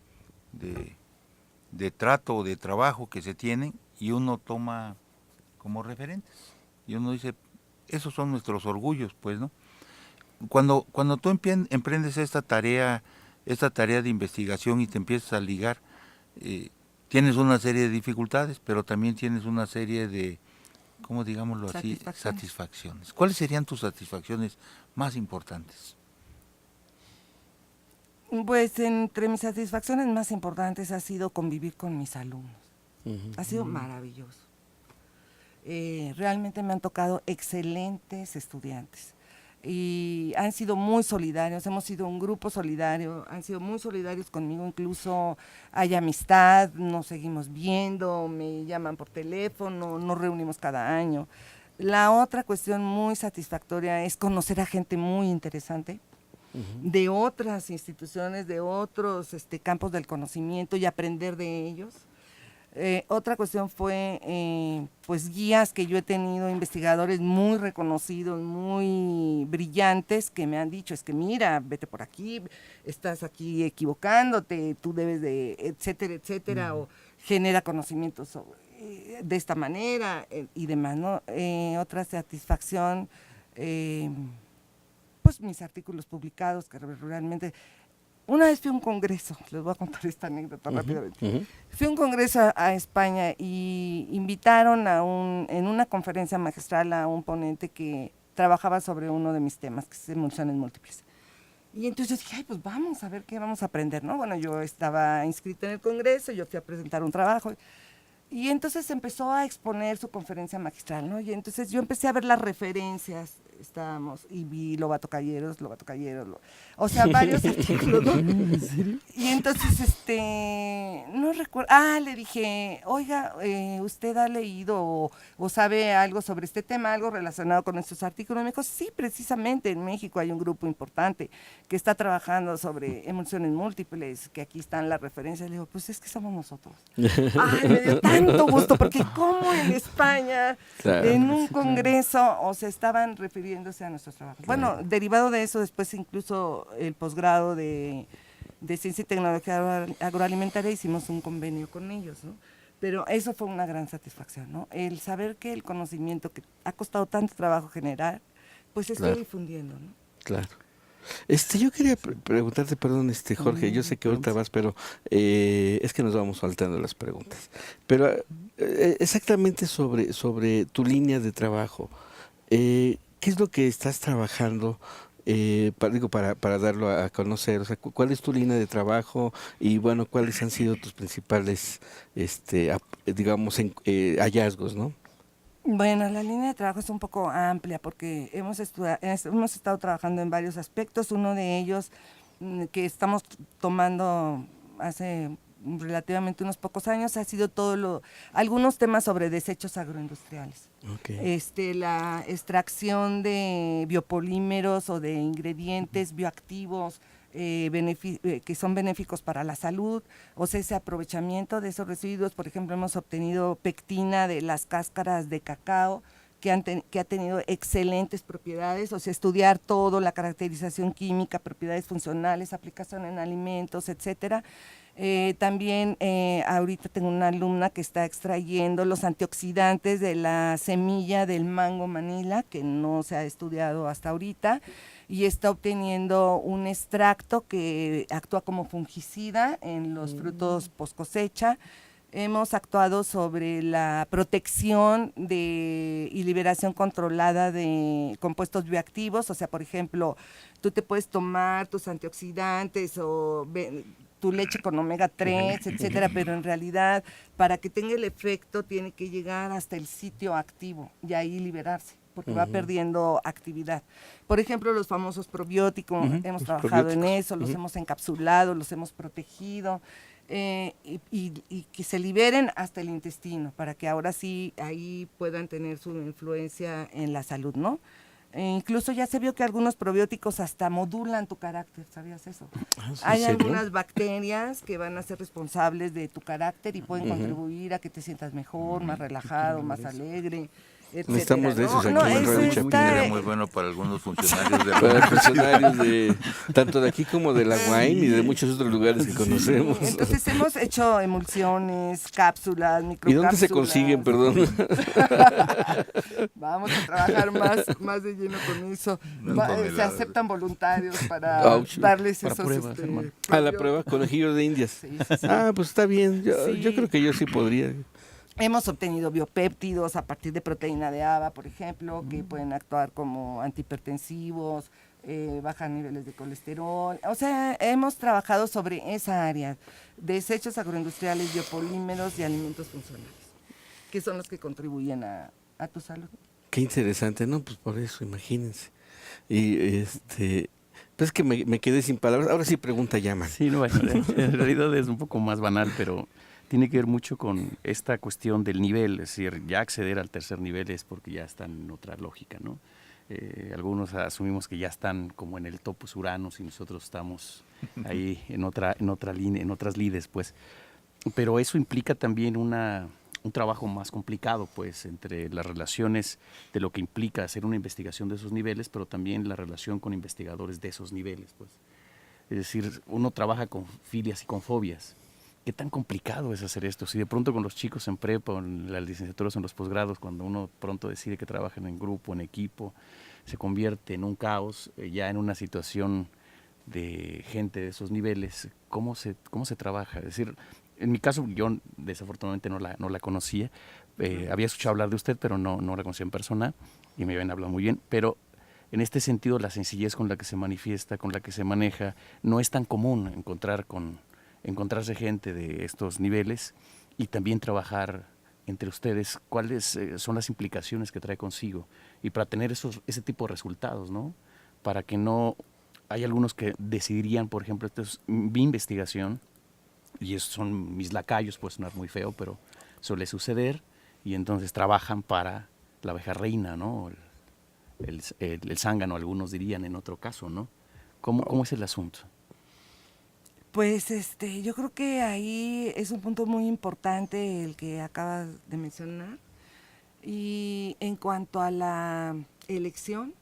trato o de trabajo que se tienen y uno toma como referentes y uno dice, esos son nuestros orgullos, pues, ¿no? Cuando tú emprendes esta tarea de investigación y te empiezas a ligar, tienes una serie de dificultades, pero también tienes una serie de, ¿cómo digámoslo así? Satisfacciones. ¿Cuáles serían tus satisfacciones más importantes? Pues entre mis satisfacciones más importantes ha sido convivir con mis alumnos. Ha sido maravilloso. Realmente me han tocado excelentes estudiantes y han sido muy solidarios, hemos sido un grupo solidario, han sido muy solidarios conmigo, incluso hay amistad, nos seguimos viendo, me llaman por teléfono, nos reunimos cada año. La otra cuestión muy satisfactoria es conocer a gente muy interesante, de otras instituciones, de otros campos del conocimiento y aprender de ellos. Otra cuestión fue pues guías que yo he tenido, investigadores muy reconocidos, muy brillantes, que me han dicho, es que mira, vete por aquí, estás aquí equivocándote, tú debes de, etcétera, etcétera, o genera conocimientos de esta manera y demás, ¿no? Otra satisfacción, pues mis artículos publicados, que realmente... Una vez fui a un congreso, les voy a contar esta anécdota rápidamente. Fui a un congreso a España y invitaron en una conferencia magistral a un ponente que trabajaba sobre uno de mis temas, que es emulsiones múltiples. Y entonces yo dije, ay, pues vamos a ver qué vamos a aprender, ¿no? Bueno, yo estaba inscrita en el congreso, yo fui a presentar un trabajo. Y entonces empezó a exponer su conferencia magistral, ¿no? Y entonces yo empecé a ver las referencias estábamos, y vi Lobato Calleros, o sea, varios artículos, ¿no? ¿En serio? Y entonces, no recuerdo, le dije, oiga, ¿usted ha leído o sabe algo sobre este tema, algo relacionado con estos artículos? Me dijo, sí, precisamente en México hay un grupo importante que está trabajando sobre emulsiones múltiples, que aquí están las referencias. Le digo, pues es que somos nosotros. Ay, me dio tanto gusto, porque como en España, Claro, en un congreso, o sea, estaban refiriéndose a nuestros trabajos. Bueno, derivado de eso, después incluso el posgrado de Ciencia y Tecnología Agroalimentaria hicimos un convenio con ellos, ¿no? Pero eso fue una gran satisfacción, ¿no? El saber que el conocimiento que ha costado tanto trabajo generar, pues se está difundiendo, ¿no? claro. Yo quería preguntarte, perdón, Jorge, yo sé que ahorita vas, pero es que nos vamos faltando las preguntas. Pero exactamente sobre tu línea de trabajo, ¿qué es lo que estás trabajando? Para darlo a conocer, o sea, ¿cuál es tu línea de trabajo y bueno, cuáles han sido tus principales, digamos, hallazgos, ¿no? Bueno, la línea de trabajo es un poco amplia porque hemos estado trabajando en varios aspectos. Uno de ellos que estamos tomando hace relativamente unos pocos años ha sido algunos temas sobre desechos agroindustriales. Okay. La extracción de biopolímeros o de ingredientes bioactivos que son benéficos para la salud, o sea, ese aprovechamiento de esos residuos. Por ejemplo, hemos obtenido pectina de las cáscaras de cacao, que ha tenido excelentes propiedades, o sea, estudiar todo, la caracterización química, propiedades funcionales, aplicación en alimentos, etcétera. También ahorita tengo una alumna que está extrayendo los antioxidantes de la semilla del mango Manila, que no se ha estudiado hasta ahorita, y está obteniendo un extracto que actúa como fungicida en los frutos post cosecha. Hemos actuado sobre la protección y liberación controlada de compuestos bioactivos, o sea, por ejemplo, tú te puedes tomar tus antioxidantes o tu leche con omega 3, etcétera, pero en realidad para que tenga el efecto tiene que llegar hasta el sitio activo y ahí liberarse, porque va perdiendo actividad. Por ejemplo, los famosos probióticos, hemos trabajado en eso, los hemos encapsulado, los hemos protegido, y que se liberen hasta el intestino, para que ahora sí ahí puedan tener su influencia en la salud, ¿no? Incluso ya se vio que algunos probióticos hasta modulan tu carácter, ¿sabías eso? Hay algunas bacterias que van a ser responsables de tu carácter y pueden contribuir a que te sientas mejor, más relajado, más alegre, etcétera. Necesitamos de esos aquí en eso Radio está, Sería muy bueno para algunos funcionarios de Para la funcionarios tanto de aquí como de la UAM y de muchos otros lugares que conocemos. Entonces hemos hecho emulsiones, cápsulas, microcápsulas. ¿Y dónde se consiguen, perdón? Vamos a trabajar más de lleno con eso. Se aceptan voluntarios para darles para esos pruebas, hermano. A la prueba, conejillos de indias. Sí, sí, sí. Ah, pues está bien. Sí. Yo creo que yo sí podría. Hemos obtenido biopéptidos a partir de proteína de haba, por ejemplo, que pueden actuar como antihipertensivos, bajar niveles de colesterol. O sea, hemos trabajado sobre esa área, desechos agroindustriales, biopolímeros y alimentos funcionales, que son los que contribuyen a tu salud. Qué interesante, ¿no? Pues por eso, imagínense. Y pues es que me quedé sin palabras. Ahora sí pregunta llaman. Sí, no, en realidad es un poco más banal, pero tiene que ver mucho con esta cuestión del nivel, es decir, ya acceder al tercer nivel es porque ya están en otra lógica, ¿no? Algunos asumimos que ya están como en el topos uranos y nosotros estamos ahí en otra línea, en otras lides, pues. Pero eso implica también un trabajo más complicado, pues, entre las relaciones de lo que implica hacer una investigación de esos niveles, pero también la relación con investigadores de esos niveles, pues. Es decir, uno trabaja con filias y con fobias. ¿Qué tan complicado es hacer esto? Si de pronto con los chicos en prepa, en las licenciaturas, en los posgrados, cuando uno pronto decide que trabajan en grupo, en equipo, se convierte en un caos, ya en una situación de gente de esos niveles, ¿cómo se trabaja? Es decir, en mi caso, yo desafortunadamente no la conocía, había escuchado hablar de usted, pero no la conocía en persona, y me habían hablado muy bien, pero en este sentido la sencillez con la que se manifiesta, con la que se maneja, no es tan común encontrarse gente de estos niveles y también trabajar entre ustedes, ¿cuáles son las implicaciones que trae consigo? Y para tener ese tipo de resultados, ¿no? Para que no... Hay algunos que decidirían, por ejemplo, esto es mi investigación, y esos son mis lacayos, puede sonar muy feo, pero suele suceder, y entonces trabajan para la abeja reina, ¿no? El zángano, algunos dirían en otro caso, ¿no? ¿Cómo es el asunto? Pues yo creo que ahí es un punto muy importante el que acabas de mencionar. Y en cuanto a la elección,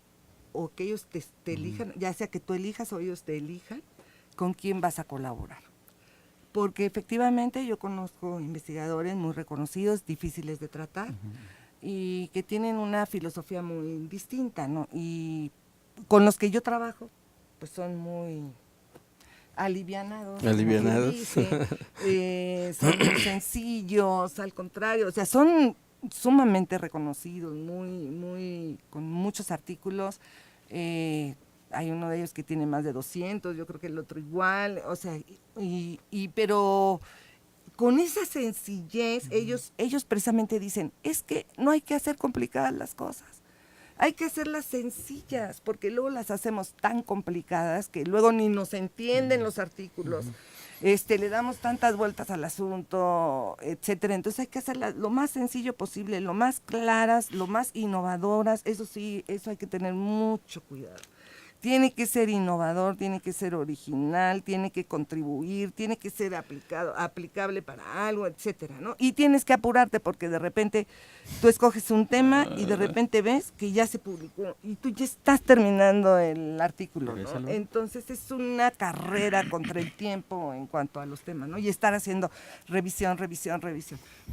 o que ellos te elijan, ya sea que tú elijas o ellos te elijan, con quién vas a colaborar. Porque efectivamente yo conozco investigadores muy reconocidos, difíciles de tratar, y que tienen una filosofía muy distinta, ¿no? Y con los que yo trabajo, pues son muy alivianados. Alivianados. Son muy sencillos, al contrario, o sea, son sumamente reconocidos, con muchos artículos. Hay uno de ellos que tiene más de 200, yo creo que el otro igual, o sea, pero con esa sencillez, ellos precisamente dicen, es que no hay que hacer complicadas las cosas, hay que hacerlas sencillas, porque luego las hacemos tan complicadas que luego ni nos entienden los artículos, le damos tantas vueltas al asunto, etcétera. Entonces hay que hacerlas lo más sencillo posible, lo más claras, lo más innovadoras. Eso sí, eso hay que tener mucho cuidado. Tiene que ser innovador, tiene que ser original, tiene que contribuir, tiene que ser aplicable para algo, etcétera, ¿no? Y tienes que apurarte porque de repente tú escoges un tema y de repente ves que ya se publicó y tú ya estás terminando el artículo, ¿no? Entonces es una carrera contra el tiempo en cuanto a los temas, ¿no? Y estar haciendo revisión.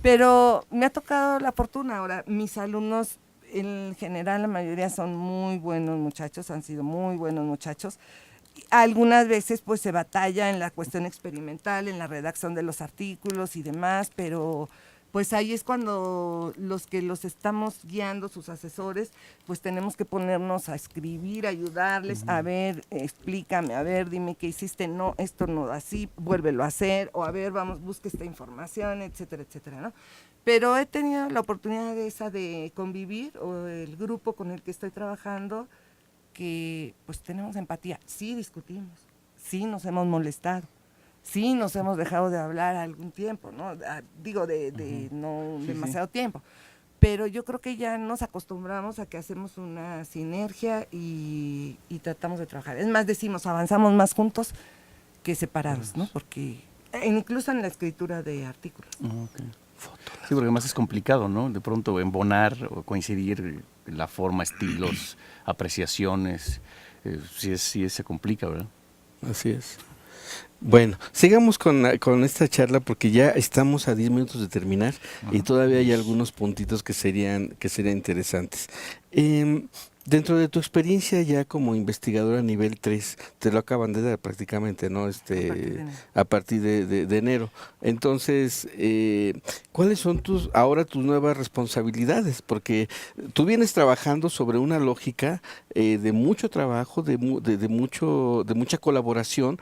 Pero me ha tocado la fortuna ahora, mis alumnos en general la mayoría son muy buenos muchachos, han sido muy buenos muchachos. Algunas veces pues se batalla en la cuestión experimental, en la redacción de los artículos y demás, pero pues ahí es cuando los que los estamos guiando, sus asesores, pues tenemos que ponernos a escribir, ayudarles, a ver, explícame, a ver, dime qué hiciste, no, esto no da así, vuélvelo a hacer, o a ver, vamos, busca esta información, etcétera, etcétera, ¿no? Pero he tenido la oportunidad de convivir, o el grupo con el que estoy trabajando, que pues tenemos empatía, sí discutimos, sí nos hemos molestado, sí nos hemos dejado de hablar algún tiempo, ¿no? Digo, no demasiado tiempo, pero yo creo que ya nos acostumbramos a que hacemos una sinergia y tratamos de trabajar. Es más, decimos, avanzamos más juntos que separados, ¿no? Porque incluso en la escritura de artículos. Okay. Sí, porque además es complicado, ¿no? De pronto embonar o coincidir la forma, estilos, apreciaciones, sí se complica, ¿verdad? Así es. Bueno, sigamos con esta charla porque ya estamos a 10 minutos de terminar y todavía hay algunos puntitos que serían interesantes. Dentro de tu experiencia ya como investigadora a nivel 3, te lo acaban de dar prácticamente, ¿no? A partir de enero. Entonces, ¿cuáles son ahora tus nuevas responsabilidades? Porque tú vienes trabajando sobre una lógica de mucho trabajo, de mucha colaboración.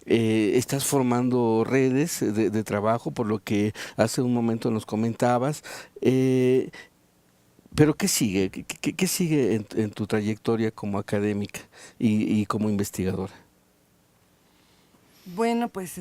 Estás formando redes de trabajo, por lo que hace un momento nos comentabas. Pero ¿qué sigue? ¿Qué sigue en tu trayectoria como académica y como investigadora? Bueno, pues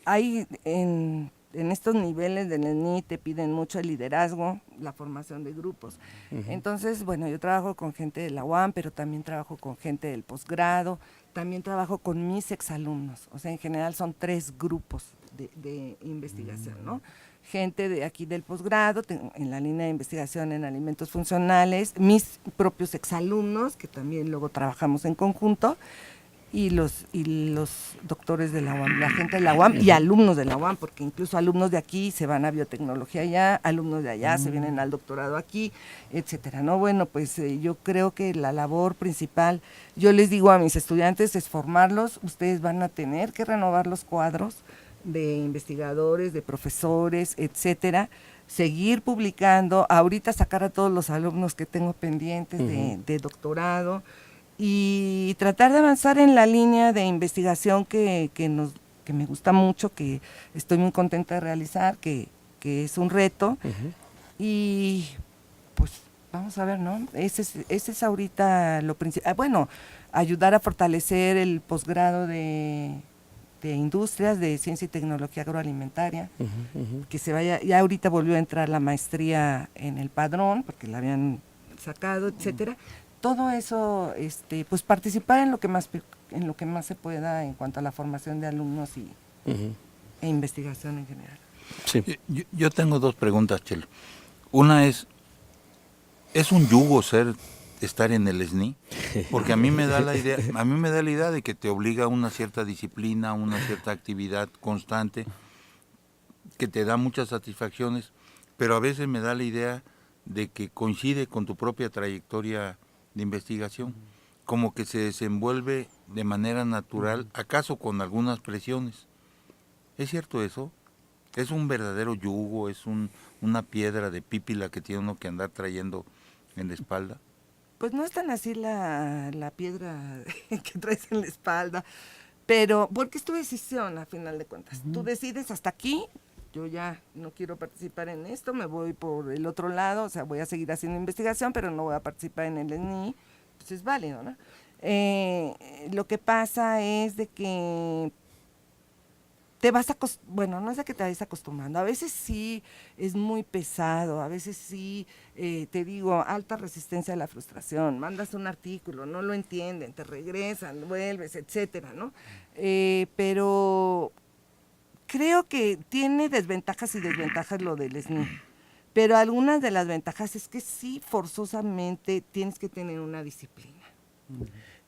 hay en estos niveles del ENI te piden mucho el liderazgo, la formación de grupos. Entonces, bueno, yo trabajo con gente de la UAM, pero también trabajo con gente del posgrado, también trabajo con mis exalumnos. O sea, en general son 3 grupos de investigación, ¿no? Gente de aquí del posgrado, en la línea de investigación en alimentos funcionales, mis propios exalumnos, que también luego trabajamos en conjunto, y los doctores de la UAM, la gente de la UAM y alumnos de la UAM, porque incluso alumnos de aquí se van a biotecnología allá, alumnos de allá se vienen al doctorado aquí, etcétera, ¿no? Bueno, pues yo creo que la labor principal, yo les digo a mis estudiantes, es formarlos. Ustedes van a tener que renovar los cuadros de investigadores, de profesores, etcétera, seguir publicando, ahorita sacar a todos los alumnos que tengo pendientes de doctorado y tratar de avanzar en la línea de investigación que me gusta mucho, que estoy muy contenta de realizar, que que es un reto. Y pues vamos a ver, ¿no? Ese es ahorita lo principal. Bueno, ayudar a fortalecer el posgrado de industrias de ciencia y tecnología agroalimentaria, que se vaya, ya ahorita volvió a entrar la maestría en el padrón, porque la habían sacado, etcétera. Todo eso, pues participar en lo que más se pueda en cuanto a la formación de alumnos e investigación en general. Sí. Yo tengo dos preguntas, Chelo. Una ¿es un yugo estar en el SNI? Porque a mí me da la idea de que te obliga a una cierta disciplina, una cierta actividad constante, que te da muchas satisfacciones, pero a veces me da la idea de que coincide con tu propia trayectoria de investigación, como que se desenvuelve de manera natural, acaso con algunas presiones. ¿Es cierto eso? ¿Es un verdadero yugo? ¿Es una piedra de pípila que tiene uno que andar trayendo en la espalda? Pues no es tan así la piedra que traes en la espalda, pero porque es tu decisión a final de cuentas. Tú decides hasta aquí, yo ya no quiero participar en esto, me voy por el otro lado, o sea, voy a seguir haciendo investigación, pero no voy a participar en el SNI, pues es válido, ¿no? Lo que pasa es de que te vas bueno, no es de que te vayas acostumbrando, a veces sí es muy pesado, a veces sí, te digo, alta resistencia a la frustración, mandas un artículo, no lo entienden, te regresan, vuelves, etcétera, ¿no? Pero creo que tiene desventajas y desventajas lo del SNI, pero algunas de las ventajas es que sí, forzosamente tienes que tener una disciplina.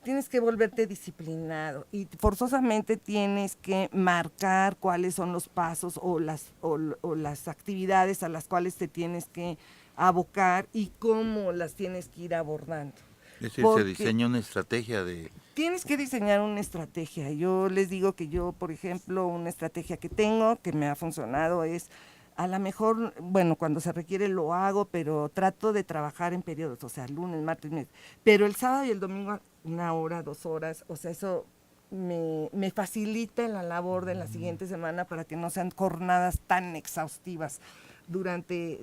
Tienes que volverte disciplinado y forzosamente tienes que marcar cuáles son los pasos o las actividades a las cuales te tienes que abocar y cómo las tienes que ir abordando. Es decir, se diseña una estrategia de... Tienes que diseñar una estrategia. Yo les digo que yo, por ejemplo, una estrategia que tengo, que me ha funcionado es, a lo mejor, bueno, cuando se requiere lo hago, pero trato de trabajar en periodos, o sea, lunes, martes, miércoles, pero el sábado y el domingo 1 hora, 2 horas, o sea, eso me facilita la labor de la siguiente semana para que no sean jornadas tan exhaustivas durante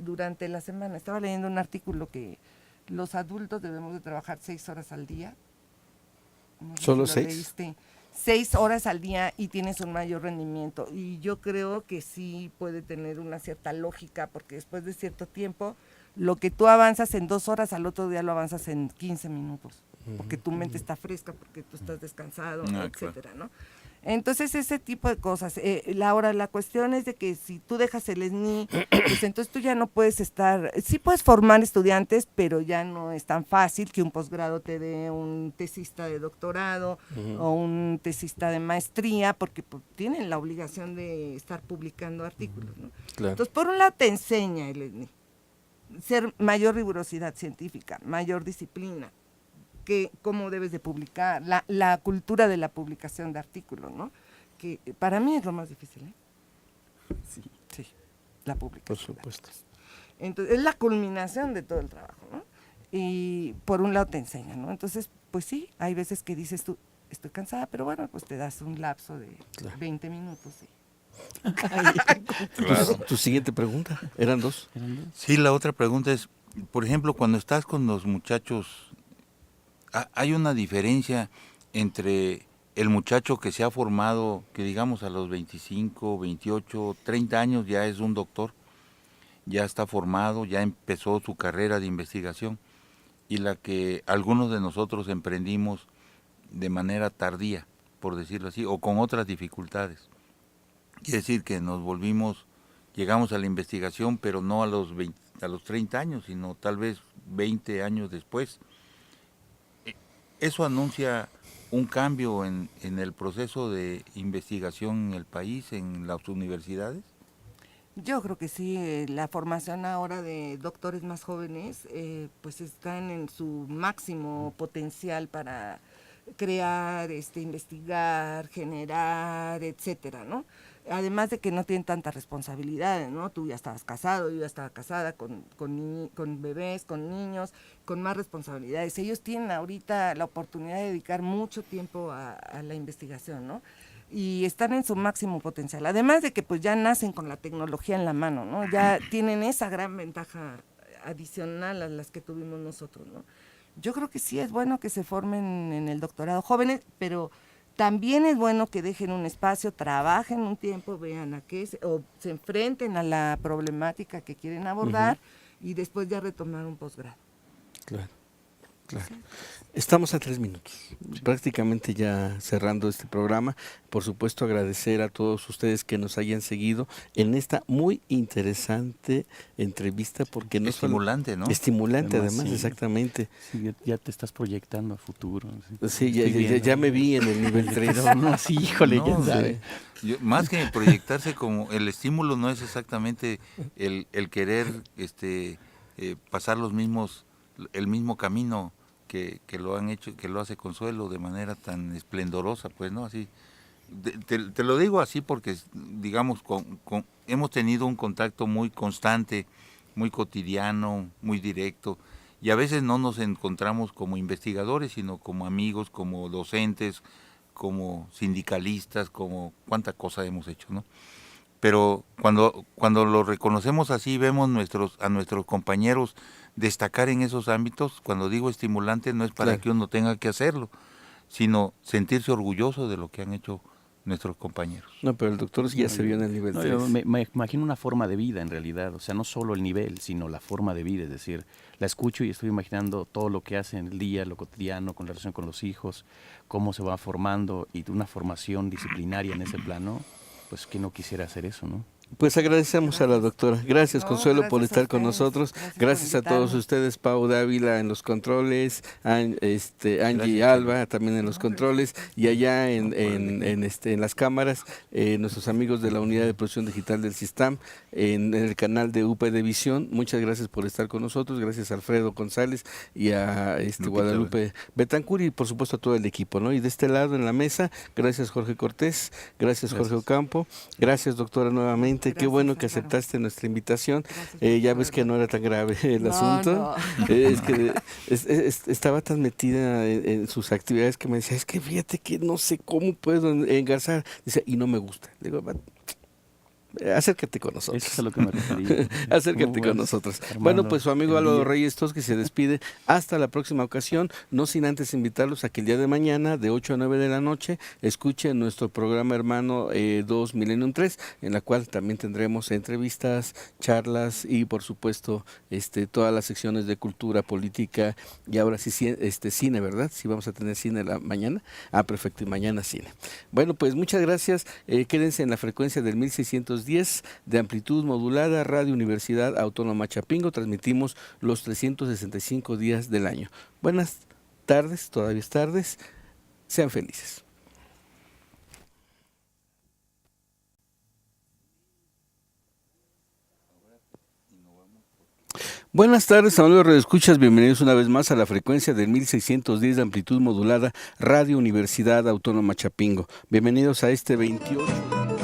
la semana. Estaba leyendo un artículo que los adultos debemos de trabajar 6 horas al día. No sé ¿Solo si lo 6? leíste. 6 horas al día y tienes un mayor rendimiento. Y yo creo que sí puede tener una cierta lógica, porque después de cierto tiempo, lo que tú avanzas en 2 horas, al otro día lo avanzas en 15 minutos, porque tu mente está fresca, porque tú estás descansado, etcétera, ¿no? Entonces, ese tipo de cosas. La cuestión es de que si tú dejas el SNI, pues entonces tú ya no puedes estar, sí puedes formar estudiantes, pero ya no es tan fácil que un posgrado te dé un tesista de doctorado o un tesista de maestría, porque pues, tienen la obligación de estar publicando artículos, ¿no? Claro. Entonces, por un lado te enseña el SNI, ser mayor rigurosidad científica, mayor disciplina, que cómo debes de publicar, la cultura de la publicación de artículos, ¿no? Que para mí es lo más difícil, ¿eh? Sí, la publicación. Por supuesto. Entonces, es la culminación de todo el trabajo, ¿no? Y por un lado te enseñan, ¿no? Entonces, pues sí, hay veces que dices tú, estoy cansada, pero bueno, pues te das un lapso de 20 minutos, sí. Claro. Tu siguiente pregunta, ¿eran dos? Sí, la otra pregunta es, por ejemplo, cuando estás con los muchachos, ¿hay una diferencia entre el muchacho que se ha formado, que digamos a los 25, 28, 30 años ya es un doctor, ya está formado, ya empezó su carrera de investigación, y la que algunos de nosotros emprendimos de manera tardía, por decirlo así, o con otras dificultades? Quiere decir que llegamos a la investigación, pero no a los 30 años, sino tal vez 20 años después. ¿Eso anuncia un cambio en el proceso de investigación en el país, en las universidades? Yo creo que sí, la formación ahora de doctores más jóvenes, pues están en su máximo potencial para crear, investigar, generar, etcétera, ¿no? Además de que no tienen tantas responsabilidades, ¿no? Tú ya estabas casado, yo ya estaba casada con bebés, con niños, con más responsabilidades. Ellos tienen ahorita la oportunidad de dedicar mucho tiempo a la investigación, ¿no? y están en su máximo potencial. Además de que pues ya nacen con la tecnología en la mano, ¿no? Ya tienen esa gran ventaja adicional a las que tuvimos nosotros, ¿no? Yo creo que sí es bueno que se formen en el doctorado jóvenes, pero también es bueno que dejen un espacio, trabajen un tiempo, vean a qué o se enfrenten a la problemática que quieren abordar y después ya retomar un posgrado. Claro, claro. Estamos a 3 minutos, prácticamente ya cerrando este programa. Por supuesto, agradecer a todos ustedes que nos hayan seguido en esta muy interesante entrevista, porque no estimulante, ¿no? Estimulante, además, sí. Exactamente. Sí, ya te estás proyectando a futuro. Sí, ya me vi en el nivel 3. No, sí, híjole, No, ya sabe. Más que proyectarse, como el estímulo no es exactamente el querer pasar el mismo camino que lo han hecho, que lo hace Consuelo de manera tan esplendorosa, pues, ¿no? Así, te lo digo así porque, digamos, hemos tenido un contacto muy constante, muy cotidiano, muy directo, y a veces no nos encontramos como investigadores, sino como amigos, como docentes, como sindicalistas, como cuánta cosa hemos hecho, ¿no? Pero cuando lo reconocemos así, vemos a nuestros compañeros destacar en esos ámbitos. Cuando digo estimulante, no es para Claro. que uno tenga que hacerlo, sino sentirse orgulloso de lo que han hecho nuestros compañeros. No, pero el doctor ya se vio en el nivel No, 3. yo me imagino una forma de vida en realidad, o sea, no solo el nivel, sino la forma de vida, es decir, la escucho y estoy imaginando todo lo que hace en el día, lo cotidiano, con la relación con los hijos, cómo se va formando y una formación disciplinaria en ese plano, pues que no quisiera hacer eso, ¿no? Pues agradecemos a la doctora. Gracias, No, Consuelo, por gracias a estar con ustedes. nosotros. Gracias Gracias por a todos invitarme. ustedes, Pau Dávila en los controles, Angie Gracias, Alba también en los controles, y allá en las cámaras, nuestros amigos de la Unidad de Producción Digital del Sistam, en el canal de UPD Visión. Muchas gracias por estar con nosotros. Gracias a Alfredo González y a Lupita Guadalupe Betancur, y por supuesto a todo el equipo, ¿no? Y de este lado en la mesa, gracias Jorge Cortés, gracias Jorge Ocampo, gracias doctora nuevamente. Qué Gracias, bueno que Álvaro. aceptaste nuestra invitación. Gracias por Ya tu ves que no era tan grave el No, asunto. no. Es que estaba tan metida en sus actividades que me decía, es que fíjate que no sé cómo puedo engarzar. Dice, y no me gusta. Le digo, acércate con nosotros. Eso es a lo que me refería. Acércate ¿Cómo con ves, nosotros. Armando, Bueno, pues su amigo el Álvaro día? Reyes Tosque se despide hasta la próxima ocasión, no sin antes invitarlos a que el día de mañana, de 8 a 9 de la noche, escuchen nuestro programa hermano 2 Millennium 3, en la cual también tendremos entrevistas, charlas y por supuesto todas las secciones de cultura, política y ahora sí cine, ¿verdad? Sí vamos a tener cine la mañana. Ah, perfecto, y mañana cine. Bueno, pues muchas gracias. Quédense en la frecuencia del 1610 de amplitud modulada, Radio Universidad Autónoma Chapingo. Transmitimos los 365 días del año. Buenas tardes, todavía es tardes. Sean felices. Buenas tardes, amigos radioescuchas, bienvenidos una vez más a la frecuencia del 1610 de amplitud modulada, Radio Universidad Autónoma Chapingo. Bienvenidos a este 28...